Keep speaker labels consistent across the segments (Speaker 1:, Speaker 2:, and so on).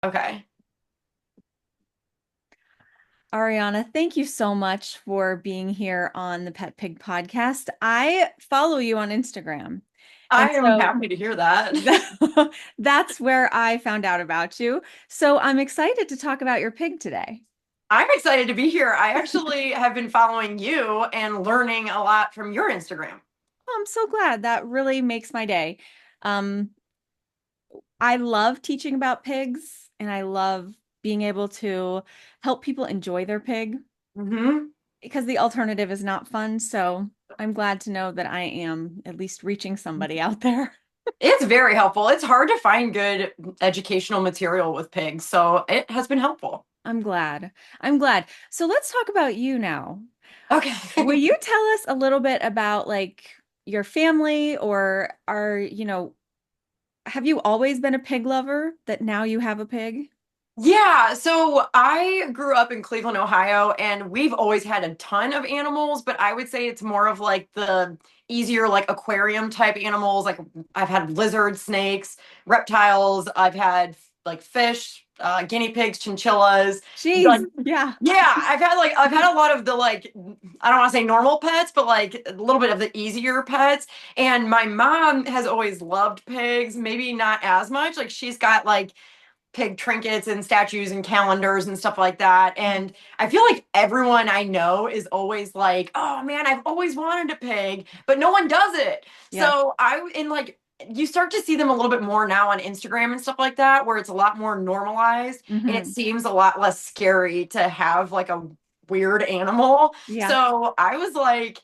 Speaker 1: Okay.
Speaker 2: Ariana, thank you so much for being here on the Pet Pig podcast. I follow you on Instagram. And
Speaker 1: I am
Speaker 2: so
Speaker 1: happy to hear that.
Speaker 2: that's where I found out about you. So I'm excited to talk about your pig today.
Speaker 1: I'm excited to be here. I actually have been following you and learning a lot from your Instagram.
Speaker 2: Oh, I'm so glad. That really makes my day. Um, I love teaching about pigs and I love being able to help people enjoy their pig
Speaker 1: Hmm.
Speaker 2: because the alternative is not fun. So I'm glad to know that I am at least reaching somebody out there.
Speaker 1: It's very helpful. It's hard to find good educational material with pigs, so it has been helpful.
Speaker 2: I'm glad. I'm glad. So let's talk about you now. Will
Speaker 1: Okay.
Speaker 2: you tell us a little bit about like your family or have you always been a pig lover that now you have a pig?
Speaker 1: Yeah, so I grew up in Cleveland, Ohio, and we've always had a ton of animals, but I would say it's more of like the easier, like aquarium type animals. Like I've had lizards, snakes, reptiles, I've had like fish, guinea pigs, chinchillas. Like,
Speaker 2: Jeez, yeah.
Speaker 1: yeah, I've had a lot of the like I don't want to say normal pets, but like a little bit of the easier pets. And my mom has always loved pigs, maybe not as much. Like she's got like pig trinkets and statues and calendars and stuff like that. And I feel like everyone I know is always like, oh man, I've always wanted a pig, but no one does it.
Speaker 2: Yes.
Speaker 1: So in like, you start to see them a little bit more now on Instagram and stuff like that, where it's a lot more normalized and it
Speaker 2: Hmm.
Speaker 1: seems a lot less scary to have like a weird animal.
Speaker 2: Yeah.
Speaker 1: So I was like,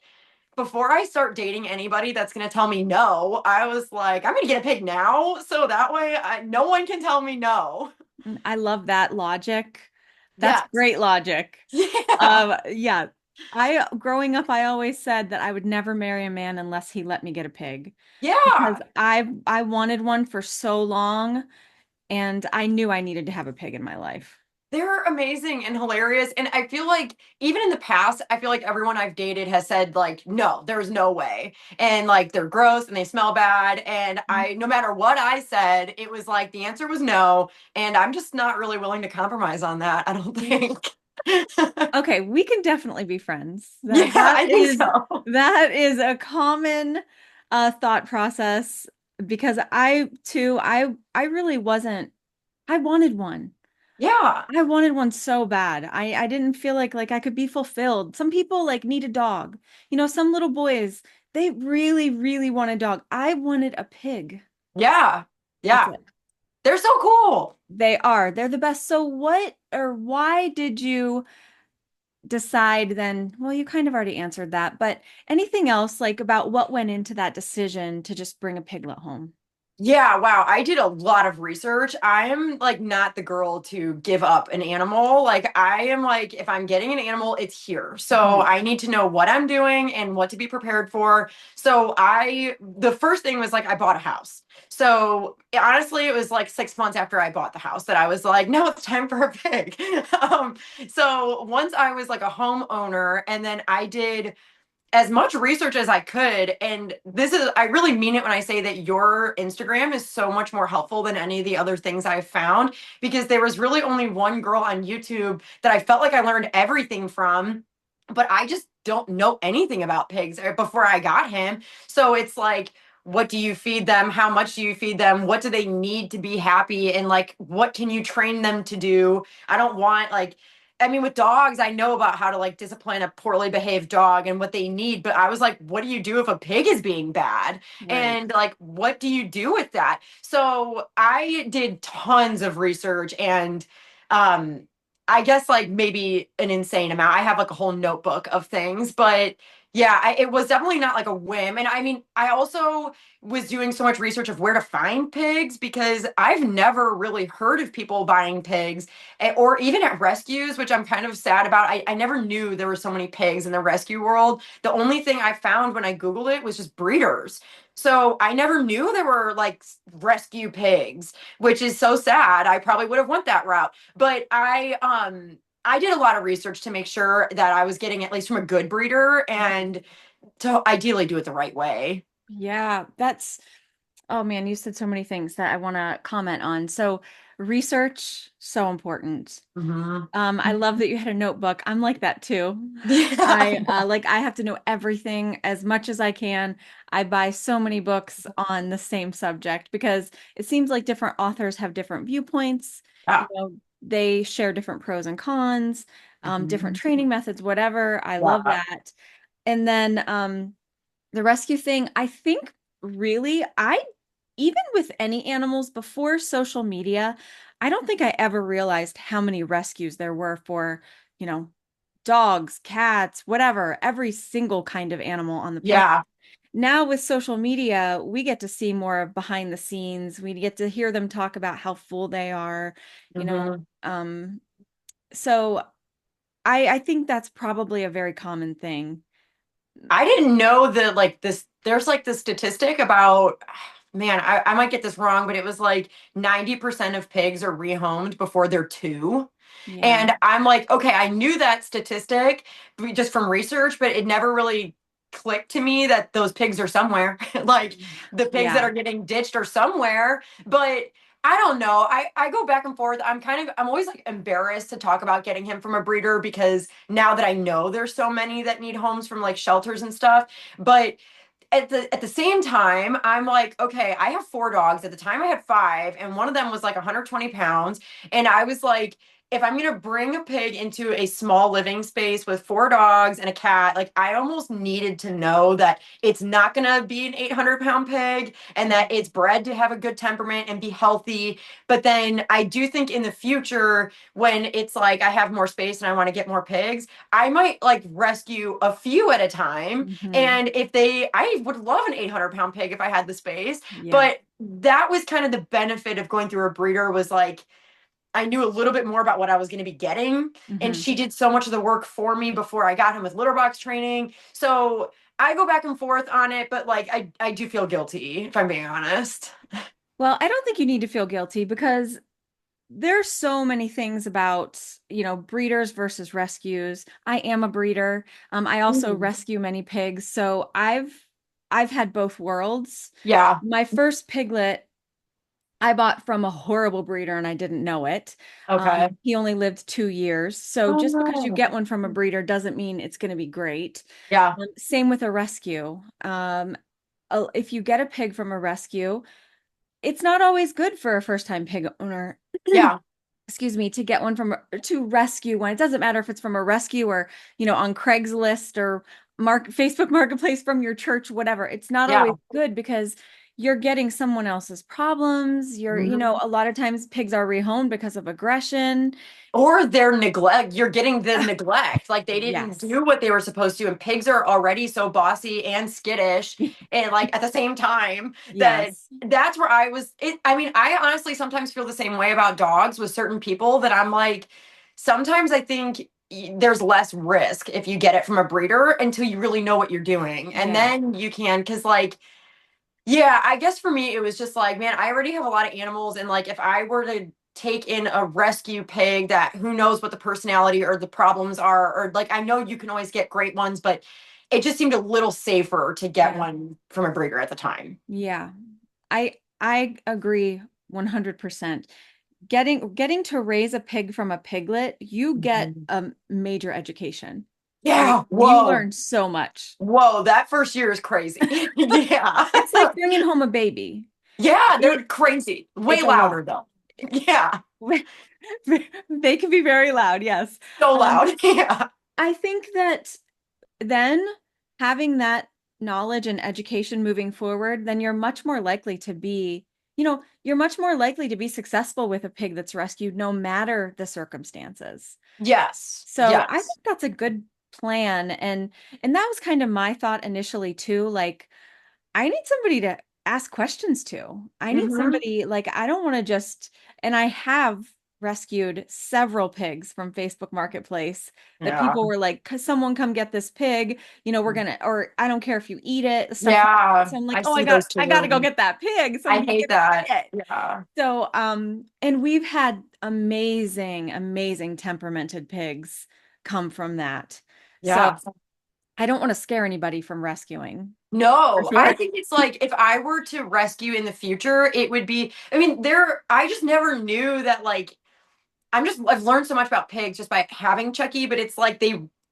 Speaker 1: before I start dating anybody that's going to tell me no, I was like, I'm going to get a pig now. So that way no one can tell me no.
Speaker 2: I love that logic. That's
Speaker 1: Yes.
Speaker 2: great logic.
Speaker 1: Yeah.
Speaker 2: Yeah. I growing up, I always said that I would never marry a man unless he let me get a pig because
Speaker 1: Yeah.
Speaker 2: I wanted one for so long and I knew I needed to have a pig in my life.
Speaker 1: They're amazing and hilarious. And I feel like even in the past, I feel like everyone I've dated has said, like, no, there's no way. And like they're gross and they smell bad. And no matter what I said, it was like the answer was no. And I'm just not really willing to compromise on that, I don't think.
Speaker 2: Okay, we can definitely be friends.
Speaker 1: Yeah, I think so.
Speaker 2: That is a common thought process because I too I really wasn't I wanted one.
Speaker 1: Yeah.
Speaker 2: I wanted one so bad. I didn't feel like I could be fulfilled. Some people like need a dog. You know, some little boys, they really, really want a dog. I wanted a pig.
Speaker 1: Yeah.
Speaker 2: That's
Speaker 1: Yeah.
Speaker 2: it.
Speaker 1: They're so cool.
Speaker 2: They are. They're the best. So what or why did you decide then? Well, you kind of already answered that, but anything else like about what went into that decision to just bring a piglet home?
Speaker 1: Yeah, wow. I did a lot of research. I am like not the girl to give up an animal. Like I am like if I'm getting an animal, it's here. So
Speaker 2: Mhm.
Speaker 1: I need to know what I'm doing and what to be prepared for. The first thing was like I bought a house. So honestly, it was like 6 months after I bought the house that I was like, no, it's time for a pig. So once I was like a homeowner and then I did as much research as I could. And I really mean it when I say that your Instagram is so much more helpful than any of the other things I've found because there was really only one girl on YouTube that I felt like I learned everything from, but I just don't know anything about pigs before I got him. So it's like, what do you feed them? How much do you feed them? What do they need to be happy? And like, what can you train them to do? I don't want like, I mean, with dogs, I know about how to like discipline a poorly behaved dog and what they need, but I was like, what do you do if a pig is being bad?
Speaker 2: Right.
Speaker 1: And like, what do you do with that? So I did tons of research and um I guess like maybe an insane amount. I have like a whole notebook of things, but yeah, it was definitely not like a whim. And I mean, I also was doing so much research of where to find pigs because I've never really heard of people buying pigs or even at rescues, which I'm kind of sad about. I never knew there were so many pigs in the rescue world. The only thing I found when I Googled it was just breeders. So I never knew there were like rescue pigs, which is so sad. I probably would have went that route. But I did a lot of research to make sure that I was getting at least from a good breeder and to ideally do it the right way.
Speaker 2: Yeah, that's oh man, you said so many things that I want to comment on. So Research, so important.
Speaker 1: Hmm.
Speaker 2: I love that you had a notebook. I'm like that too.
Speaker 1: Yeah.
Speaker 2: I have to know everything as much as I can. I buy so many books on the same subject because it seems like different authors have different viewpoints. You
Speaker 1: Yeah.
Speaker 2: know, they share different pros and cons, different
Speaker 1: Mhm.
Speaker 2: training methods, whatever. I love
Speaker 1: Yeah.
Speaker 2: that. And then the rescue thing, I think really, I even with any animals before social media, I don't think I ever realized how many rescues there were for, you know, dogs, cats, whatever, every single kind of animal on the planet.
Speaker 1: Yeah.
Speaker 2: Now with social media, we get to see more of behind the scenes. We get to hear them talk about how full they are, you know.
Speaker 1: Hmm.
Speaker 2: So I think that's probably a very common thing.
Speaker 1: I didn't know that like this, there's like the statistic about, man, I might get this wrong, but it was like 90% of pigs are rehomed before they're two.
Speaker 2: Yeah.
Speaker 1: And I'm like, okay, I knew that statistic just from research, but it never really clicked to me that those pigs are somewhere. Like the pigs that
Speaker 2: Yeah.
Speaker 1: are getting ditched are somewhere. But I don't know. I go back and forth. I'm always like embarrassed to talk about getting him from a breeder because now that I know there's so many that need homes from like shelters and stuff. But at the same time, I'm like, okay, I have four dogs. At the time, I had five, and one of them was like 120 pounds. And I was like, if I'm gonna bring a pig into a small living space with four dogs and a cat, like I almost needed to know that it's not gonna be an 800-pound pig and that it's bred to have a good temperament and be healthy. But then I do think in the future, when it's like I have more space and I want to get more pigs, I might like rescue a few at a time
Speaker 2: Hmm.
Speaker 1: and if they, I would love an 800-pound pig if I had the space.
Speaker 2: Yeah.
Speaker 1: But that was kind of the benefit of going through a breeder was like, I knew a little bit more about what I was going to be getting. And
Speaker 2: Hmm.
Speaker 1: she did so much of the work for me before I got him with litter box training. So I go back and forth on it, but like I do feel guilty, if I'm being honest.
Speaker 2: Well, I don't think you need to feel guilty because there's so many things about, breeders versus rescues. I am a breeder. I also
Speaker 1: Mm.
Speaker 2: rescue many pigs, so I've had both worlds.
Speaker 1: Yeah.
Speaker 2: My first piglet I bought from a horrible breeder and I didn't know it.
Speaker 1: Okay.
Speaker 2: He only lived 2 years. So
Speaker 1: Oh
Speaker 2: just because you
Speaker 1: no.
Speaker 2: get one from a breeder doesn't mean it's going to be great.
Speaker 1: Yeah.
Speaker 2: Same with a rescue. If you get a pig from a rescue, it's not always good for a first-time pig owner.
Speaker 1: Yeah.
Speaker 2: Excuse me, to get one from to rescue one. It doesn't matter if it's from a rescue or, on Craigslist or Facebook Marketplace from your church, whatever. It's not always
Speaker 1: Yeah.
Speaker 2: good because you're getting someone else's problems.
Speaker 1: Mhm.
Speaker 2: A lot of times pigs are rehomed because of aggression.
Speaker 1: Or their neglect, you're getting the neglect, like they didn't
Speaker 2: Yes.
Speaker 1: do what they were supposed to, and pigs are already so bossy and skittish and like at the same time that
Speaker 2: Yes.
Speaker 1: that's where I mean, I honestly sometimes feel the same way about dogs with certain people that I'm like, sometimes I think there's less risk if you get it from a breeder until you really know what you're doing, and
Speaker 2: Yeah.
Speaker 1: then you can, because like, yeah, I guess for me, it was just like, man, I already have a lot of animals. And like, if I were to take in a rescue pig that who knows what the personality or the problems are, or like, I know you can always get great ones, but it just seemed a little safer to get
Speaker 2: Yeah.
Speaker 1: one from a breeder at the time.
Speaker 2: Yeah. I agree 100%. Getting to raise a pig from a piglet, you get
Speaker 1: Mhm.
Speaker 2: a major education.
Speaker 1: Yeah.
Speaker 2: You
Speaker 1: Whoa.
Speaker 2: learn so much.
Speaker 1: Whoa. That first year is crazy. Yeah.
Speaker 2: It's like bringing home a baby.
Speaker 1: Yeah. They're
Speaker 2: It
Speaker 1: crazy. Way
Speaker 2: it's a lot.
Speaker 1: louder though. Yeah.
Speaker 2: They can be very loud, yes.
Speaker 1: So
Speaker 2: Um,
Speaker 1: loud. Yeah.
Speaker 2: I think that then having that knowledge and education moving forward, then you're much more likely to be successful with a pig that's rescued no matter the circumstances.
Speaker 1: Yes.
Speaker 2: So I
Speaker 1: Yes.
Speaker 2: think that's a good plan. And that was kind of my thought initially too. Like, I need somebody to ask questions to. I need
Speaker 1: Hmm.
Speaker 2: somebody, like, I don't want to just, and I have rescued several pigs from Facebook Marketplace that
Speaker 1: Yeah.
Speaker 2: people were like, someone come get this pig, or I don't care if you eat it, stuff like that.
Speaker 1: Yeah,
Speaker 2: So I'm like,
Speaker 1: I
Speaker 2: oh,
Speaker 1: see those
Speaker 2: I got to go
Speaker 1: too.
Speaker 2: get that pig.
Speaker 1: I
Speaker 2: Someone's
Speaker 1: hate
Speaker 2: gonna
Speaker 1: that.
Speaker 2: eat it.
Speaker 1: Yeah.
Speaker 2: So, and we've had amazing, amazing temperamented pigs come from that. So
Speaker 1: Yeah.
Speaker 2: I don't want to scare anybody from rescuing. for
Speaker 1: No, I
Speaker 2: sure.
Speaker 1: think it's like if I were to rescue in the future, it would be, I mean, I just never knew that like I've learned so much about pigs just by having Chucky, but it's like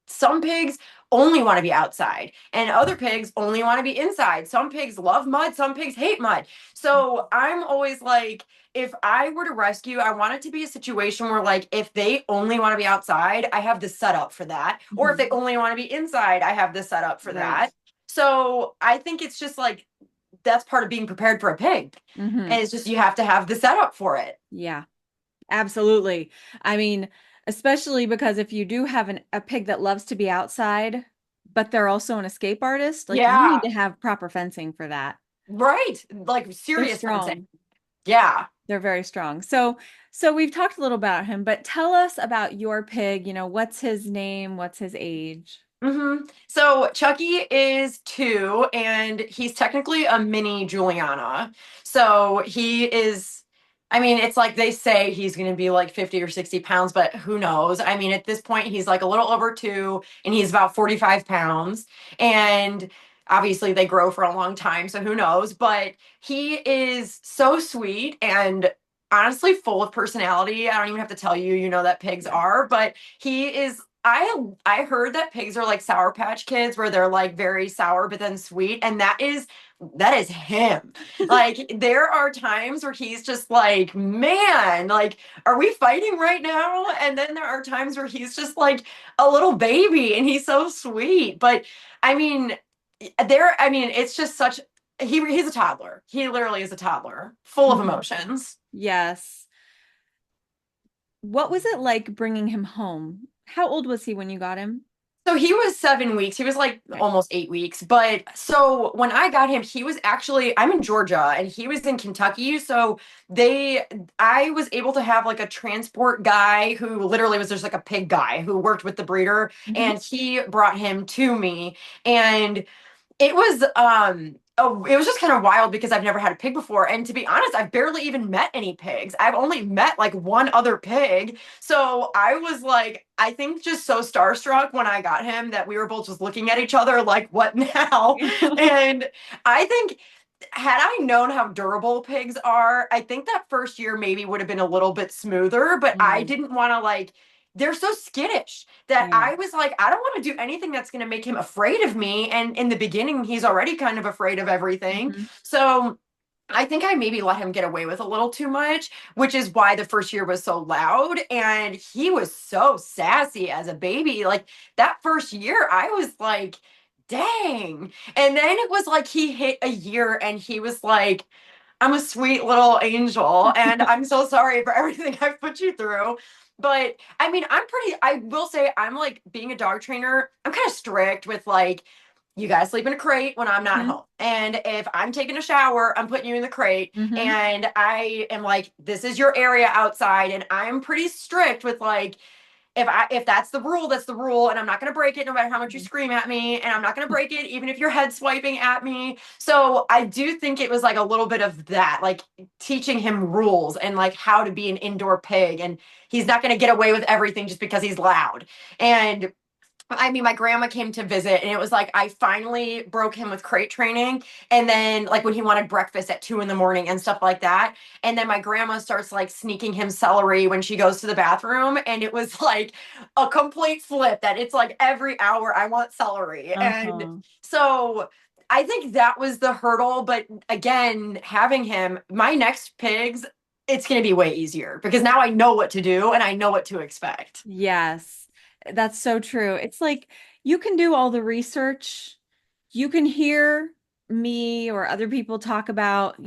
Speaker 1: some pigs only want to be outside and other pigs only want to be inside. Some pigs love mud, some pigs hate mud. So I'm always like, if I were to rescue, I want it to be a situation where like if they only want to be outside, I have the setup for that. Or if
Speaker 2: Mhm.
Speaker 1: they only want to be inside, I have the setup for
Speaker 2: Right.
Speaker 1: that. So I think it's just like that's part of being prepared for a pig.
Speaker 2: Hmm.
Speaker 1: And it's just you have to have the setup for it.
Speaker 2: Yeah, absolutely. I mean, especially because if you do have a pig that loves to be outside, but they're also an escape artist, like you need
Speaker 1: Yeah.
Speaker 2: to have proper fencing for that.
Speaker 1: Right. Like
Speaker 2: They're
Speaker 1: serious fencing.
Speaker 2: strong.
Speaker 1: Yeah.
Speaker 2: They're very strong. So we've talked a little about him, but tell us about your pig. What's his name? What's his age?
Speaker 1: So Chucky is 2, and he's technically a mini Juliana. So he is, I mean, it's like they say he's going to be like 50 or 60 pounds, but who knows? I mean, at this point, he's like a little over 2, and he's about 45 pounds. And obviously, they grow for a long time, so who knows? But he is so sweet and honestly full of personality. I don't even have to tell you, you know that pigs
Speaker 2: Yeah.
Speaker 1: are, but he is I heard that pigs are like Sour Patch Kids where they're like very sour but then sweet, and that is him. Like there are times where he's just like, man, like are we fighting right now? And then there are times where he's just like a little baby and he's so sweet. But I mean, it's just such he's a toddler. He literally is a toddler, full of
Speaker 2: Mhm.
Speaker 1: emotions.
Speaker 2: Yes. What was it like bringing him home? How old was he when you got him?
Speaker 1: So he was 7 weeks. He was like
Speaker 2: Okay.
Speaker 1: almost 8 weeks. But so when I got him, he was actually, I'm in Georgia and he was in Kentucky. So I was able to have like a transport guy who literally was just like a pig guy who worked with the breeder,
Speaker 2: Hmm.
Speaker 1: and he brought him to me. And it was just kind of wild because I've never had a pig before, and to be honest, I've barely even met any pigs. I've only met like one other pig. So I was like, I think just so starstruck when I got him that we were both just looking at each other like, what now? And I think had I known how durable pigs are, I think that first year maybe would have been a little bit smoother, but I
Speaker 2: Mm,
Speaker 1: didn't want to like, they're so skittish that
Speaker 2: yeah.
Speaker 1: I was like, I don't want to do anything that's going to make him afraid of me. And in the beginning, he's already kind of afraid of everything.
Speaker 2: Hmm.
Speaker 1: So I think I maybe let him get away with a little too much, which is why the first year was so loud. And he was so sassy as a baby. Like that first year, I was like, dang. And then it was like he hit a year and he was like, I'm a sweet little angel and I'm so sorry for everything I've put you through. But I mean, I will say, I'm like being a dog trainer, I'm kind of strict with like, you guys sleep in a crate when I'm not
Speaker 2: Hmm.
Speaker 1: home. And if I'm taking a shower, I'm putting you in the crate.
Speaker 2: Hmm.
Speaker 1: And I am like, this is your area outside. And I'm pretty strict with like, if that's the rule, that's the rule, and I'm not going to break it no matter how much you scream at me, and I'm not going to break it even if your head swiping at me. So I do think it was like a little bit of that, like teaching him rules and like how to be an indoor pig, and he's not going to get away with everything just because he's loud. And I mean, my grandma came to visit, and it was like I finally broke him with crate training. And then, like, when he wanted breakfast at 2 in the morning and stuff like that. And then my grandma starts like sneaking him celery when she goes to the bathroom. And it was like a complete flip that it's like every hour I want celery. And
Speaker 2: Uh-huh.
Speaker 1: so I think that was the hurdle. But again, having him, my next pigs, it's going to be way easier because now I know what to do and I know what to expect.
Speaker 2: Yes, that's so true. It's like you can do all the research. You can hear me or other people talk about,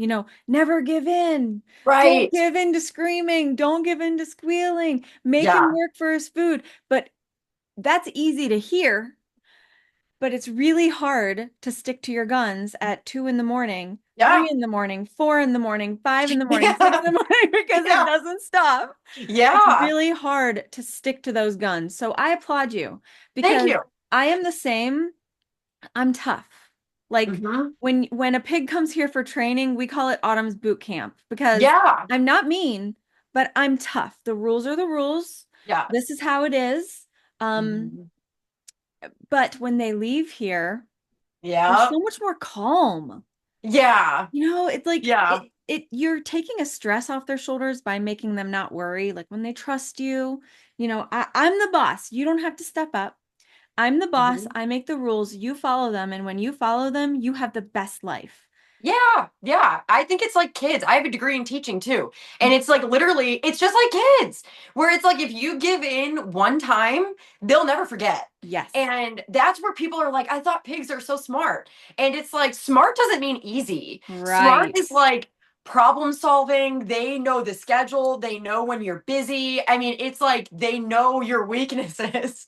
Speaker 2: never give in. Don't
Speaker 1: Right.
Speaker 2: give in to screaming. Don't give in to squealing. Make him
Speaker 1: Yeah.
Speaker 2: work for his food. But that's easy to hear, but it's really hard to stick to your guns at 2 in the morning,
Speaker 1: Yeah.
Speaker 2: 3 in the morning, 4 in the morning, 5 in the morning, six
Speaker 1: Yeah.
Speaker 2: in the morning, because it
Speaker 1: Yeah.
Speaker 2: doesn't stop. It's
Speaker 1: Yeah.
Speaker 2: really hard to stick to those guns. So I applaud you
Speaker 1: Thank
Speaker 2: because
Speaker 1: you.
Speaker 2: I am the same. I'm tough. Like
Speaker 1: Hmm.
Speaker 2: when a pig comes here for training, we call it Autumn's boot camp because
Speaker 1: Yeah.
Speaker 2: I'm not mean, but I'm tough. The rules are the rules. This
Speaker 1: Yes.
Speaker 2: is how it is. Um,
Speaker 1: Hmm.
Speaker 2: but when they leave here, They're
Speaker 1: Yeah.
Speaker 2: so much more calm.
Speaker 1: Yeah.
Speaker 2: You know, it's like
Speaker 1: Yeah.
Speaker 2: it you're taking a stress off their shoulders by making them not worry. Like when they trust you, I'm the boss. You don't have to step up. I'm the boss.
Speaker 1: Mhm.
Speaker 2: I make the rules. You follow them. And when you follow them, you have the best life.
Speaker 1: Yeah, yeah. I think it's like kids. I have a degree in teaching too. And it's like literally, it's just like kids, where it's like if you give in one time, they'll never forget.
Speaker 2: Yes.
Speaker 1: And that's where people are like, I thought pigs are so smart. And it's like, smart doesn't mean easy. Smart
Speaker 2: Right.
Speaker 1: is like problem solving. They know the schedule, they know when you're busy. I mean, it's like they know your weaknesses.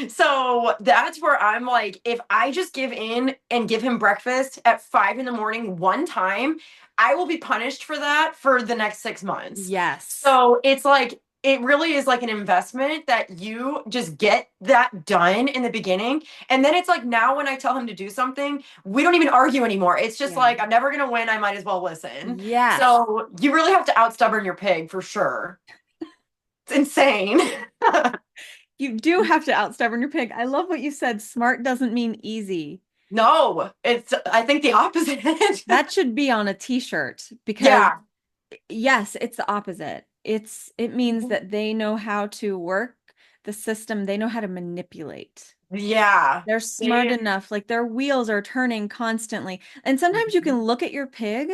Speaker 1: So that's where I'm like, if I just give in and give him breakfast at 5 in the morning one time, I will be punished for that for the next 6 months.
Speaker 2: Yes.
Speaker 1: So it's like, it really is like an investment that you just get that done in the beginning. And then it's like now when I tell him to do something, we don't even argue anymore. It's just
Speaker 2: Yeah.
Speaker 1: like, I'm never going to win. I might as well listen.
Speaker 2: Yes.
Speaker 1: So you really have to outstubborn your pig for sure. It's insane.
Speaker 2: You do have to outstubborn your pig. I love what you said. Smart doesn't mean easy.
Speaker 1: No, it's, I think the opposite.
Speaker 2: That should be on a t-shirt because
Speaker 1: Yeah.
Speaker 2: yes, it's the opposite. It means that they know how to work the system. They know how to manipulate.
Speaker 1: Yeah.
Speaker 2: They're smart
Speaker 1: They,
Speaker 2: enough, like their wheels are turning constantly. And sometimes you can look at your pig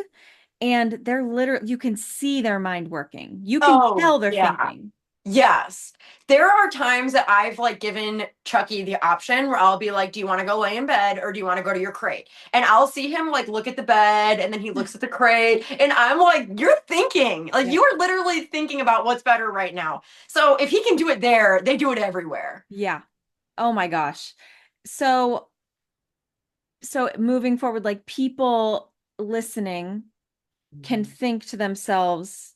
Speaker 2: and they're literally, you can see their mind working. You can
Speaker 1: oh,
Speaker 2: tell they're
Speaker 1: yeah.
Speaker 2: thinking.
Speaker 1: Yes. There are times that I've like given Chucky the option where I'll be like, do you want to go lay in bed or do you want to go to your crate? And I'll see him like look at the bed and then he looks at the crate and I'm like, you're thinking, like
Speaker 2: Yep.
Speaker 1: you are literally thinking about what's better right now. So if he can do it there, they do it everywhere.
Speaker 2: Yeah. Oh my gosh. So, so moving forward, like people listening can
Speaker 1: Mhm.
Speaker 2: think to themselves,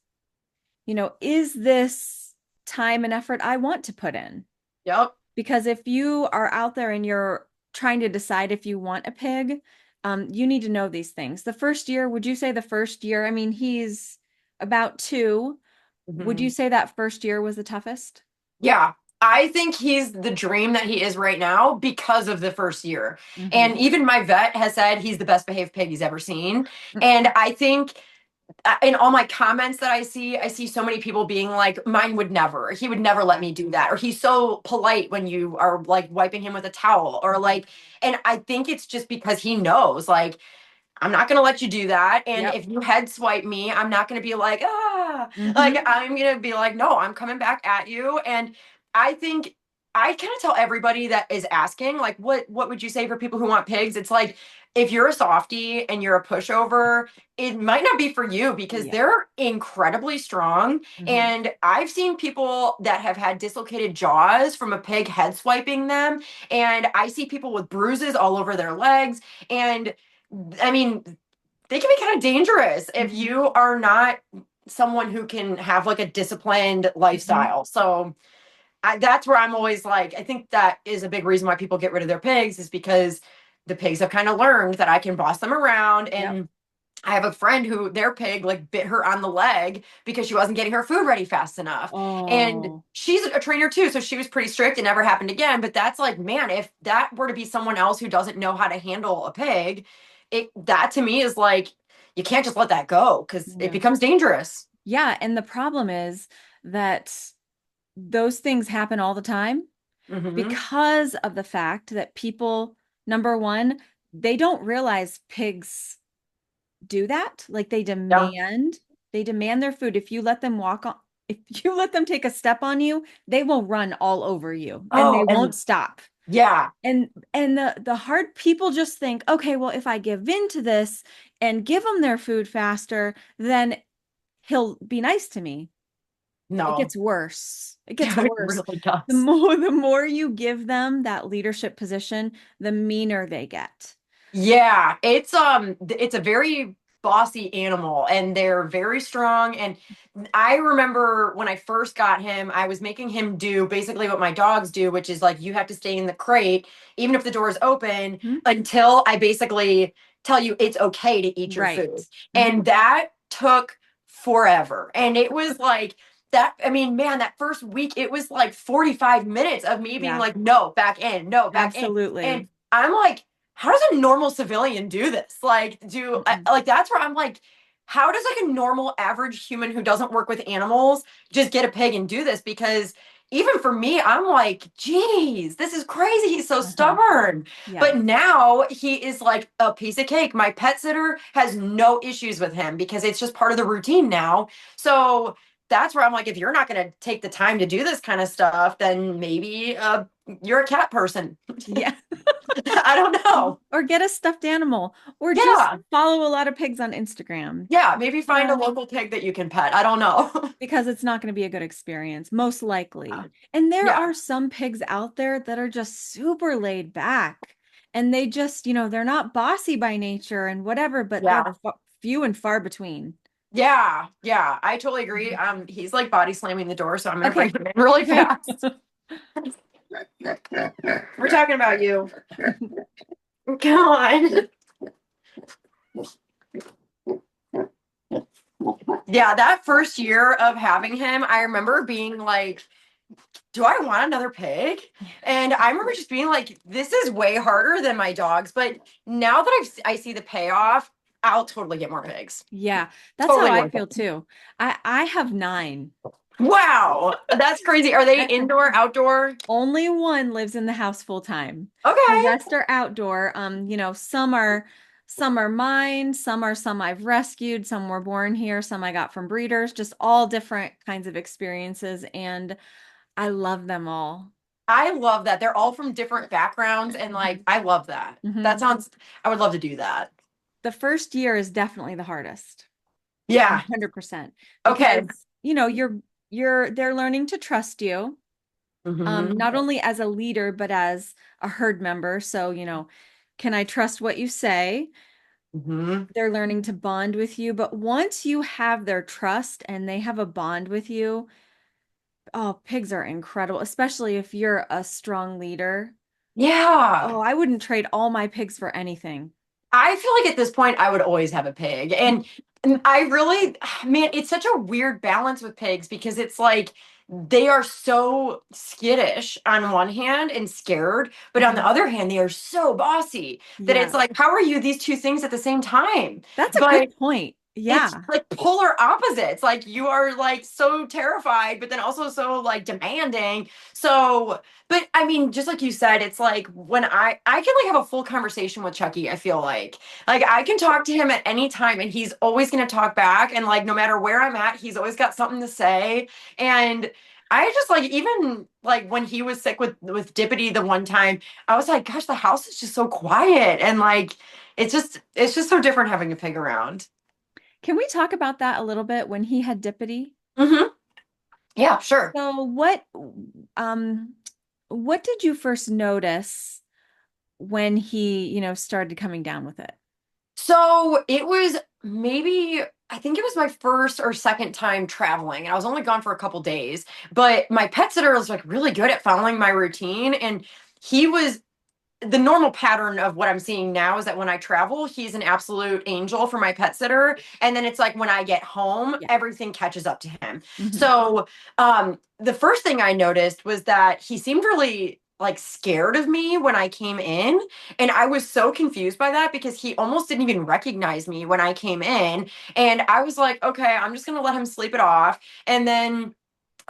Speaker 2: is this time and effort I want to put in?
Speaker 1: Yep.
Speaker 2: Because if you are out there and you're trying to decide if you want a pig, you need to know these things. The first year, would you say the first year? I mean, he's about 2. Would you
Speaker 1: Mhm.
Speaker 2: say that first year was the toughest?
Speaker 1: Yeah. I think he's the dream that he is right now because of the first year. And
Speaker 2: Hmm.
Speaker 1: even my vet has said he's the best behaved pig he's ever seen. And I think in all my comments that I see so many people being like, mine would never, he would never let
Speaker 2: Yeah.
Speaker 1: me do that. Or he's so polite when you are like wiping him with a towel or
Speaker 2: Mhm.
Speaker 1: like, and I think it's just because he knows like, I'm not going to let you do that. And
Speaker 2: Yep.
Speaker 1: if you head swipe me, I'm not going to be like, ah, like
Speaker 2: Hmm.
Speaker 1: I'm going to be like, no, I'm coming back at you. And I think I kind of tell everybody that is asking, like, what would you say for people who want pigs? It's like, if you're a softie and you're a pushover, it might not be for you because
Speaker 2: Yeah.
Speaker 1: they're incredibly strong.
Speaker 2: Hmm.
Speaker 1: And I've seen people that have had dislocated jaws from a pig head swiping them. And I see people with bruises all over their legs. And I mean, they can be kind of dangerous if
Speaker 2: Hmm.
Speaker 1: you are not someone who can have like a disciplined
Speaker 2: Hmm.
Speaker 1: lifestyle. So that's where I'm always like, I think that is a big reason why people get rid of their pigs is because the pigs have kind of learned that I can boss them around.
Speaker 2: Yep.
Speaker 1: And I have a friend who their pig like bit her on the leg because she wasn't getting her food ready fast enough. And
Speaker 2: Oh,
Speaker 1: she's a trainer too, so she was pretty strict. It never happened again. But that's like, man, if that were to be someone else who doesn't know how to handle a pig, it that to me is like you can't just let that go because it
Speaker 2: yeah.
Speaker 1: becomes dangerous.
Speaker 2: Yeah. And the problem is that those things happen all the time
Speaker 1: Mm-hmm.
Speaker 2: because of the fact that people, number one, they don't realize pigs do that. Like
Speaker 1: Yeah.
Speaker 2: they demand their food. If you let them walk on, if you let them take a step on you, they will run all over you and they
Speaker 1: Oh,
Speaker 2: won't
Speaker 1: and
Speaker 2: stop.
Speaker 1: yeah.
Speaker 2: And the hard people just think, okay, well, if I give in to this and give them their food faster, then he'll be nice to me. It
Speaker 1: No.
Speaker 2: gets worse. It gets
Speaker 1: Yeah, it
Speaker 2: worse.
Speaker 1: really
Speaker 2: The
Speaker 1: does.
Speaker 2: more the more you give them that leadership position, the meaner they get.
Speaker 1: Yeah, it's a very bossy animal and they're very strong and I remember when I first got him, I was making him do basically what my dogs do, which is like you have to stay in the crate even if the door is open
Speaker 2: Mhm.
Speaker 1: until I basically tell you it's okay to eat your food.
Speaker 2: Right.
Speaker 1: And
Speaker 2: Mhm.
Speaker 1: that took forever. And it was like that, I mean, man, that first week it was like 45 minutes of me being
Speaker 2: Yeah,
Speaker 1: like, no, back in, no, back in. And
Speaker 2: absolutely.
Speaker 1: I'm like how does a normal civilian do this? Like,
Speaker 2: Mm-mm.
Speaker 1: like that's where I'm like, how does like a normal average human who doesn't work with animals just get a pig and do this? Because even for me, I'm like, geez, this is crazy. He's so
Speaker 2: Uh-huh.
Speaker 1: stubborn.
Speaker 2: Yeah.
Speaker 1: But now he is like a piece of cake. My pet sitter has no issues with him because it's just part of the routine now. So that's where I'm like, if you're not going to take the time to do this kind of stuff, then maybe you're a cat person.
Speaker 2: Yeah.
Speaker 1: I don't know.
Speaker 2: Or get a stuffed animal or just
Speaker 1: Yeah.
Speaker 2: follow a lot of pigs on Instagram.
Speaker 1: Yeah. Maybe find a
Speaker 2: Yeah.
Speaker 1: local pig that you can pet. I don't know.
Speaker 2: Because it's not going to be a good experience, most likely. And there
Speaker 1: Yeah.
Speaker 2: are some pigs out there that are just super laid back and they just, they're not bossy by nature and whatever, but they're
Speaker 1: Yeah.
Speaker 2: few and far between.
Speaker 1: Yeah. Yeah. I totally agree.
Speaker 2: Mhm.
Speaker 1: He's like body slamming the door, so I'm gonna bring
Speaker 2: Okay.
Speaker 1: him in really
Speaker 2: Okay.
Speaker 1: fast. We're talking about you. Come on. Yeah, that first year of having him, I remember being like, do I want another pig? And I remember just being like, this is way harder than my dogs. But now that I see the payoff, I'll totally get more pigs.
Speaker 2: Yeah, that's how
Speaker 1: Totally
Speaker 2: I
Speaker 1: worth
Speaker 2: feel
Speaker 1: it.
Speaker 2: too. I have nine.
Speaker 1: Wow, that's crazy. Are they indoor, outdoor?
Speaker 2: Only one lives in the house full time. The
Speaker 1: Okay.
Speaker 2: rest are outdoor. Some are mine, some I've rescued, some were born here, some I got from breeders, just all different kinds of experiences, and I love them all.
Speaker 1: I love that. They're all from different backgrounds, and like,
Speaker 2: Mhm.
Speaker 1: I love that. That
Speaker 2: Mhm.
Speaker 1: sounds, I would love to do that.
Speaker 2: The first year is definitely the hardest,
Speaker 1: Yeah.
Speaker 2: 100%,
Speaker 1: Okay.
Speaker 2: because they're learning to trust you.
Speaker 1: Hmm.
Speaker 2: Not only as a leader, but as a herd member. So, can I trust what you say?
Speaker 1: Hmm.
Speaker 2: They're learning to bond with you. But once you have their trust and they have a bond with you, oh, pigs are incredible, especially if you're a strong leader.
Speaker 1: Yeah.
Speaker 2: Oh, I wouldn't trade all my pigs for anything.
Speaker 1: I feel like at this point I would always have a pig. And I really, man, it's such a weird balance with pigs because it's like they are so skittish on one hand and scared, but on the
Speaker 2: Mhm.
Speaker 1: other hand, they are so bossy that it's
Speaker 2: Yeah,
Speaker 1: like, how are you these two things at the same time?
Speaker 2: that's a
Speaker 1: But
Speaker 2: good point.
Speaker 1: it's
Speaker 2: Yeah.
Speaker 1: like polar opposites. Like you are like so terrified, but then also so like demanding. So, but I mean, just like you said, it's like when I can like have a full conversation with Chucky, I feel like I can talk to him at any time and he's always going to talk back and like no matter where I'm at, he's always got something to say. And I just like even like when he was sick with Dippity the one time, I was like, gosh, the house is just so quiet and like it's just so different having a pig around.
Speaker 2: Can we talk about that a little bit when he had Dippity?
Speaker 1: Hmm. Yeah, sure.
Speaker 2: So um what did you first notice when he, started coming down with it?
Speaker 1: So it was maybe, I think it was my first or second time traveling, and I was only gone for a couple days. But my pet sitter was like really good at following my routine, and he was the normal pattern of what I'm seeing now is that when I travel, he's an absolute angel for my pet sitter. And then it's like when I get home,
Speaker 2: Yeah.
Speaker 1: everything catches up to him.
Speaker 2: Hmm.
Speaker 1: So the first thing I noticed was that he seemed really like scared of me when I came in. And I was so confused by that because he almost didn't even recognize me when I came in. And I was like, okay, I'm just going to let him sleep it off. And then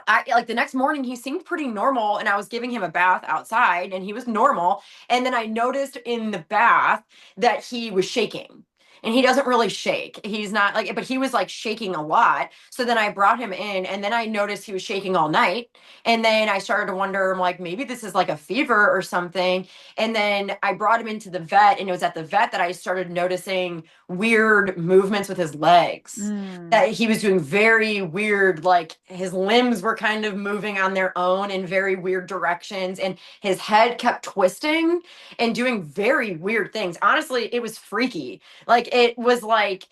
Speaker 1: I like the next morning he seemed pretty normal and I was giving him a bath outside and he was normal. And then I noticed in the bath that he was shaking. And he doesn't really shake. He's not like, but he was like shaking a lot. So then I brought him in and then I noticed he was shaking all night. And then I started to wonder, I'm like, maybe this is like a fever or something. And then I brought him into the vet and it was at the vet that I started noticing weird movements with his legs
Speaker 2: Mm.
Speaker 1: that he was doing very weird, like his limbs were kind of moving on their own in very weird directions, and his head kept twisting and doing very weird things. Honestly, it was freaky. Like, it was like,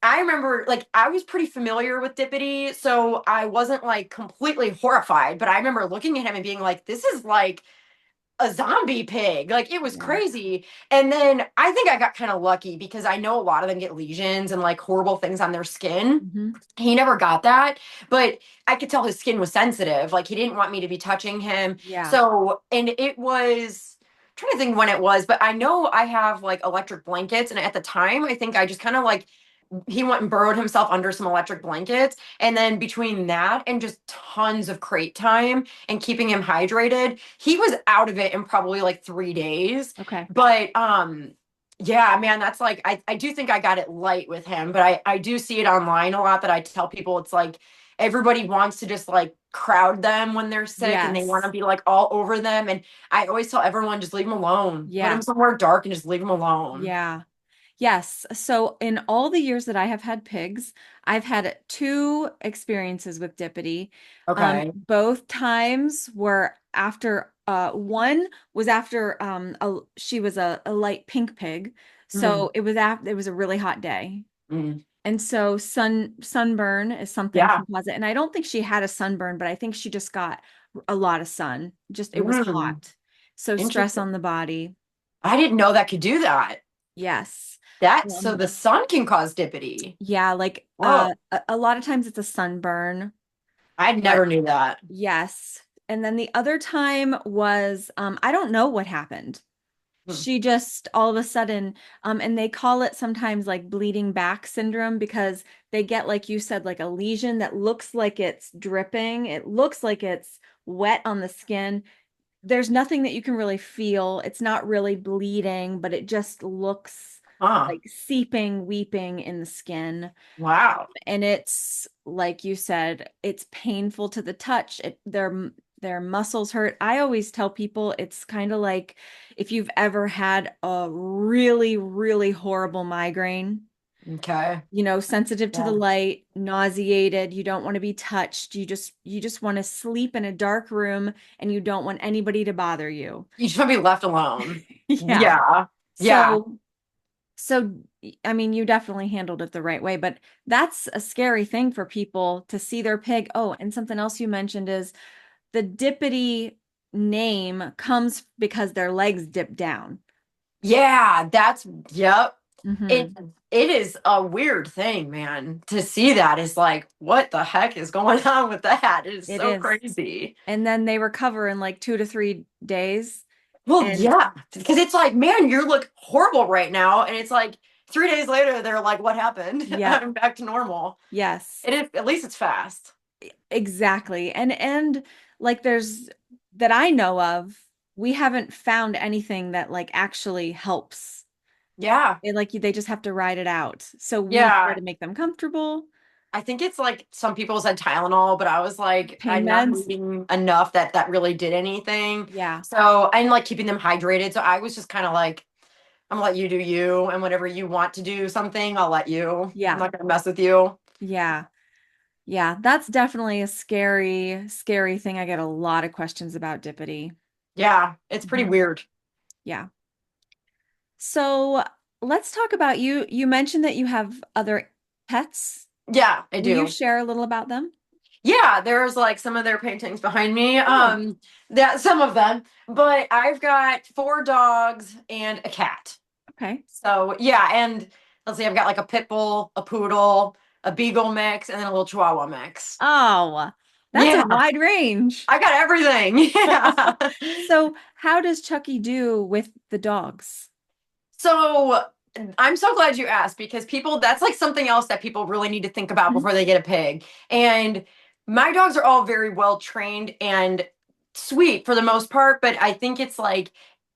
Speaker 1: I remember, like, I was pretty familiar with Dippity, so I wasn't like completely horrified, but I remember looking at him and being like, this is like a zombie pig. Like it was
Speaker 2: Yeah.
Speaker 1: crazy. And then I think I got kind of lucky because I know a lot of them get lesions and like horrible things on their skin.
Speaker 2: Hmm.
Speaker 1: He never got that, but I could tell his skin was sensitive. Like he didn't want me to be touching him.
Speaker 2: Yeah.
Speaker 1: So, and it was trying to think when it was, but I know I have like electric blankets. And at the time, I think I just kind of like, he went and burrowed himself under some electric blankets. And then between that and just tons of crate time and keeping him hydrated, he was out of it in probably like 3 days.
Speaker 2: Okay.
Speaker 1: But yeah, man, that's like I do think I got it light with him, but I do see it online a lot that I tell people it's like everybody wants to just like crowd them when they're sick and they want to
Speaker 2: Yes.
Speaker 1: be like all over them. And I always tell everyone just leave them alone. Put
Speaker 2: Yeah.
Speaker 1: them somewhere dark and just leave them alone.
Speaker 2: Yeah. Yes. So in all the years that I have had pigs, I've had two experiences with Dippity.
Speaker 1: Okay.
Speaker 2: Both times were after one was after she was a light pink pig.
Speaker 1: Mm,
Speaker 2: So it was a really hot day.
Speaker 1: mm.
Speaker 2: And so sunburn is something
Speaker 1: Yeah.
Speaker 2: composite. And I don't think she had a sunburn, but I think she just got a lot of sun. Just it was
Speaker 1: Mm.
Speaker 2: hot. So stress
Speaker 1: Interesting.
Speaker 2: on the body.
Speaker 1: I didn't know that could do that.
Speaker 2: Yes.
Speaker 1: That so
Speaker 2: Um,
Speaker 1: the sun can cause dippity.
Speaker 2: Yeah, like
Speaker 1: Whoa.
Speaker 2: a lot of times it's a sunburn,
Speaker 1: I
Speaker 2: but
Speaker 1: never knew that.
Speaker 2: yes. And then the other time was I don't know what happened.
Speaker 1: Hmm.
Speaker 2: She just all of a sudden and they call it sometimes like bleeding back syndrome because they get like you said like a lesion that looks like it's dripping. It looks like it's wet on the skin. There's nothing that you can really feel. It's not really bleeding, but it just looks
Speaker 1: Huh.
Speaker 2: like seeping, weeping in the skin.
Speaker 1: Wow.
Speaker 2: And it's like you said, it's painful to the touch. Their muscles hurt. I always tell people it's kind of like if you've ever had a really, really horrible migraine,
Speaker 1: Okay.
Speaker 2: sensitive to the
Speaker 1: Yeah.
Speaker 2: light, nauseated, you don't want to be touched. You just want to sleep in a dark room and you don't want anybody to bother you.
Speaker 1: You just want to be left alone.
Speaker 2: Yeah.
Speaker 1: Yeah. Yeah.
Speaker 2: So So, I mean, you definitely handled it the right way, but that's a scary thing for people to see their pig. Oh, and something else you mentioned is the Dippity name comes because their legs dip down.
Speaker 1: Yeah. That's yep. It
Speaker 2: Hmm.
Speaker 1: it is a weird thing, man. To see that is like, what the heck is going on with that? It is
Speaker 2: It
Speaker 1: so
Speaker 2: is.
Speaker 1: crazy.
Speaker 2: And then they recover in like 2 to 3 days.
Speaker 1: Well,
Speaker 2: And
Speaker 1: yeah, because it's like, man, you look horrible right now. And it's like 3 days later, they're like, what happened?
Speaker 2: yep,
Speaker 1: I'm back to normal.
Speaker 2: yes,
Speaker 1: It is, at least it's fast.
Speaker 2: exactly. And like there's that I know of, we haven't found anything that like actually helps.
Speaker 1: Yeah.
Speaker 2: They just have to ride it out. So we try
Speaker 1: Yeah.
Speaker 2: to make them comfortable.
Speaker 1: I think it's like some people said Tylenol, but I was like,
Speaker 2: Pain
Speaker 1: I'm not
Speaker 2: meds.
Speaker 1: reading enough that that really did anything.
Speaker 2: Yeah.
Speaker 1: So, and like keeping them hydrated. So I was just kind of like, I'm gonna let you do you. And whenever you want to do something, I'll let you. I'm
Speaker 2: Yeah.
Speaker 1: not gonna mess with you.
Speaker 2: Yeah. Yeah. That's definitely a scary, scary thing. I get a lot of questions about Dippity.
Speaker 1: Yeah. It's pretty
Speaker 2: Mhm.
Speaker 1: weird.
Speaker 2: Yeah. So let's talk about you. You mentioned that you have other pets.
Speaker 1: Yeah, I
Speaker 2: Will you
Speaker 1: do.
Speaker 2: share a little about them?
Speaker 1: Yeah, there's like some of their paintings behind me.
Speaker 2: Oh,
Speaker 1: That some of them, but I've got 4 dogs and a cat.
Speaker 2: okay.
Speaker 1: So yeah, and let's see, I've got like a pit bull, a poodle, a beagle mix, and then a little chihuahua mix.
Speaker 2: Oh, that's a
Speaker 1: Yeah,
Speaker 2: wide range.
Speaker 1: I got everything. Yeah.
Speaker 2: So how does Chucky do with the dogs?
Speaker 1: So I'm so glad you asked because people, that's like something else that people really need to think about
Speaker 2: Mhm.
Speaker 1: before they get a pig. And my dogs are all very well trained and sweet for the most part, but I think it's like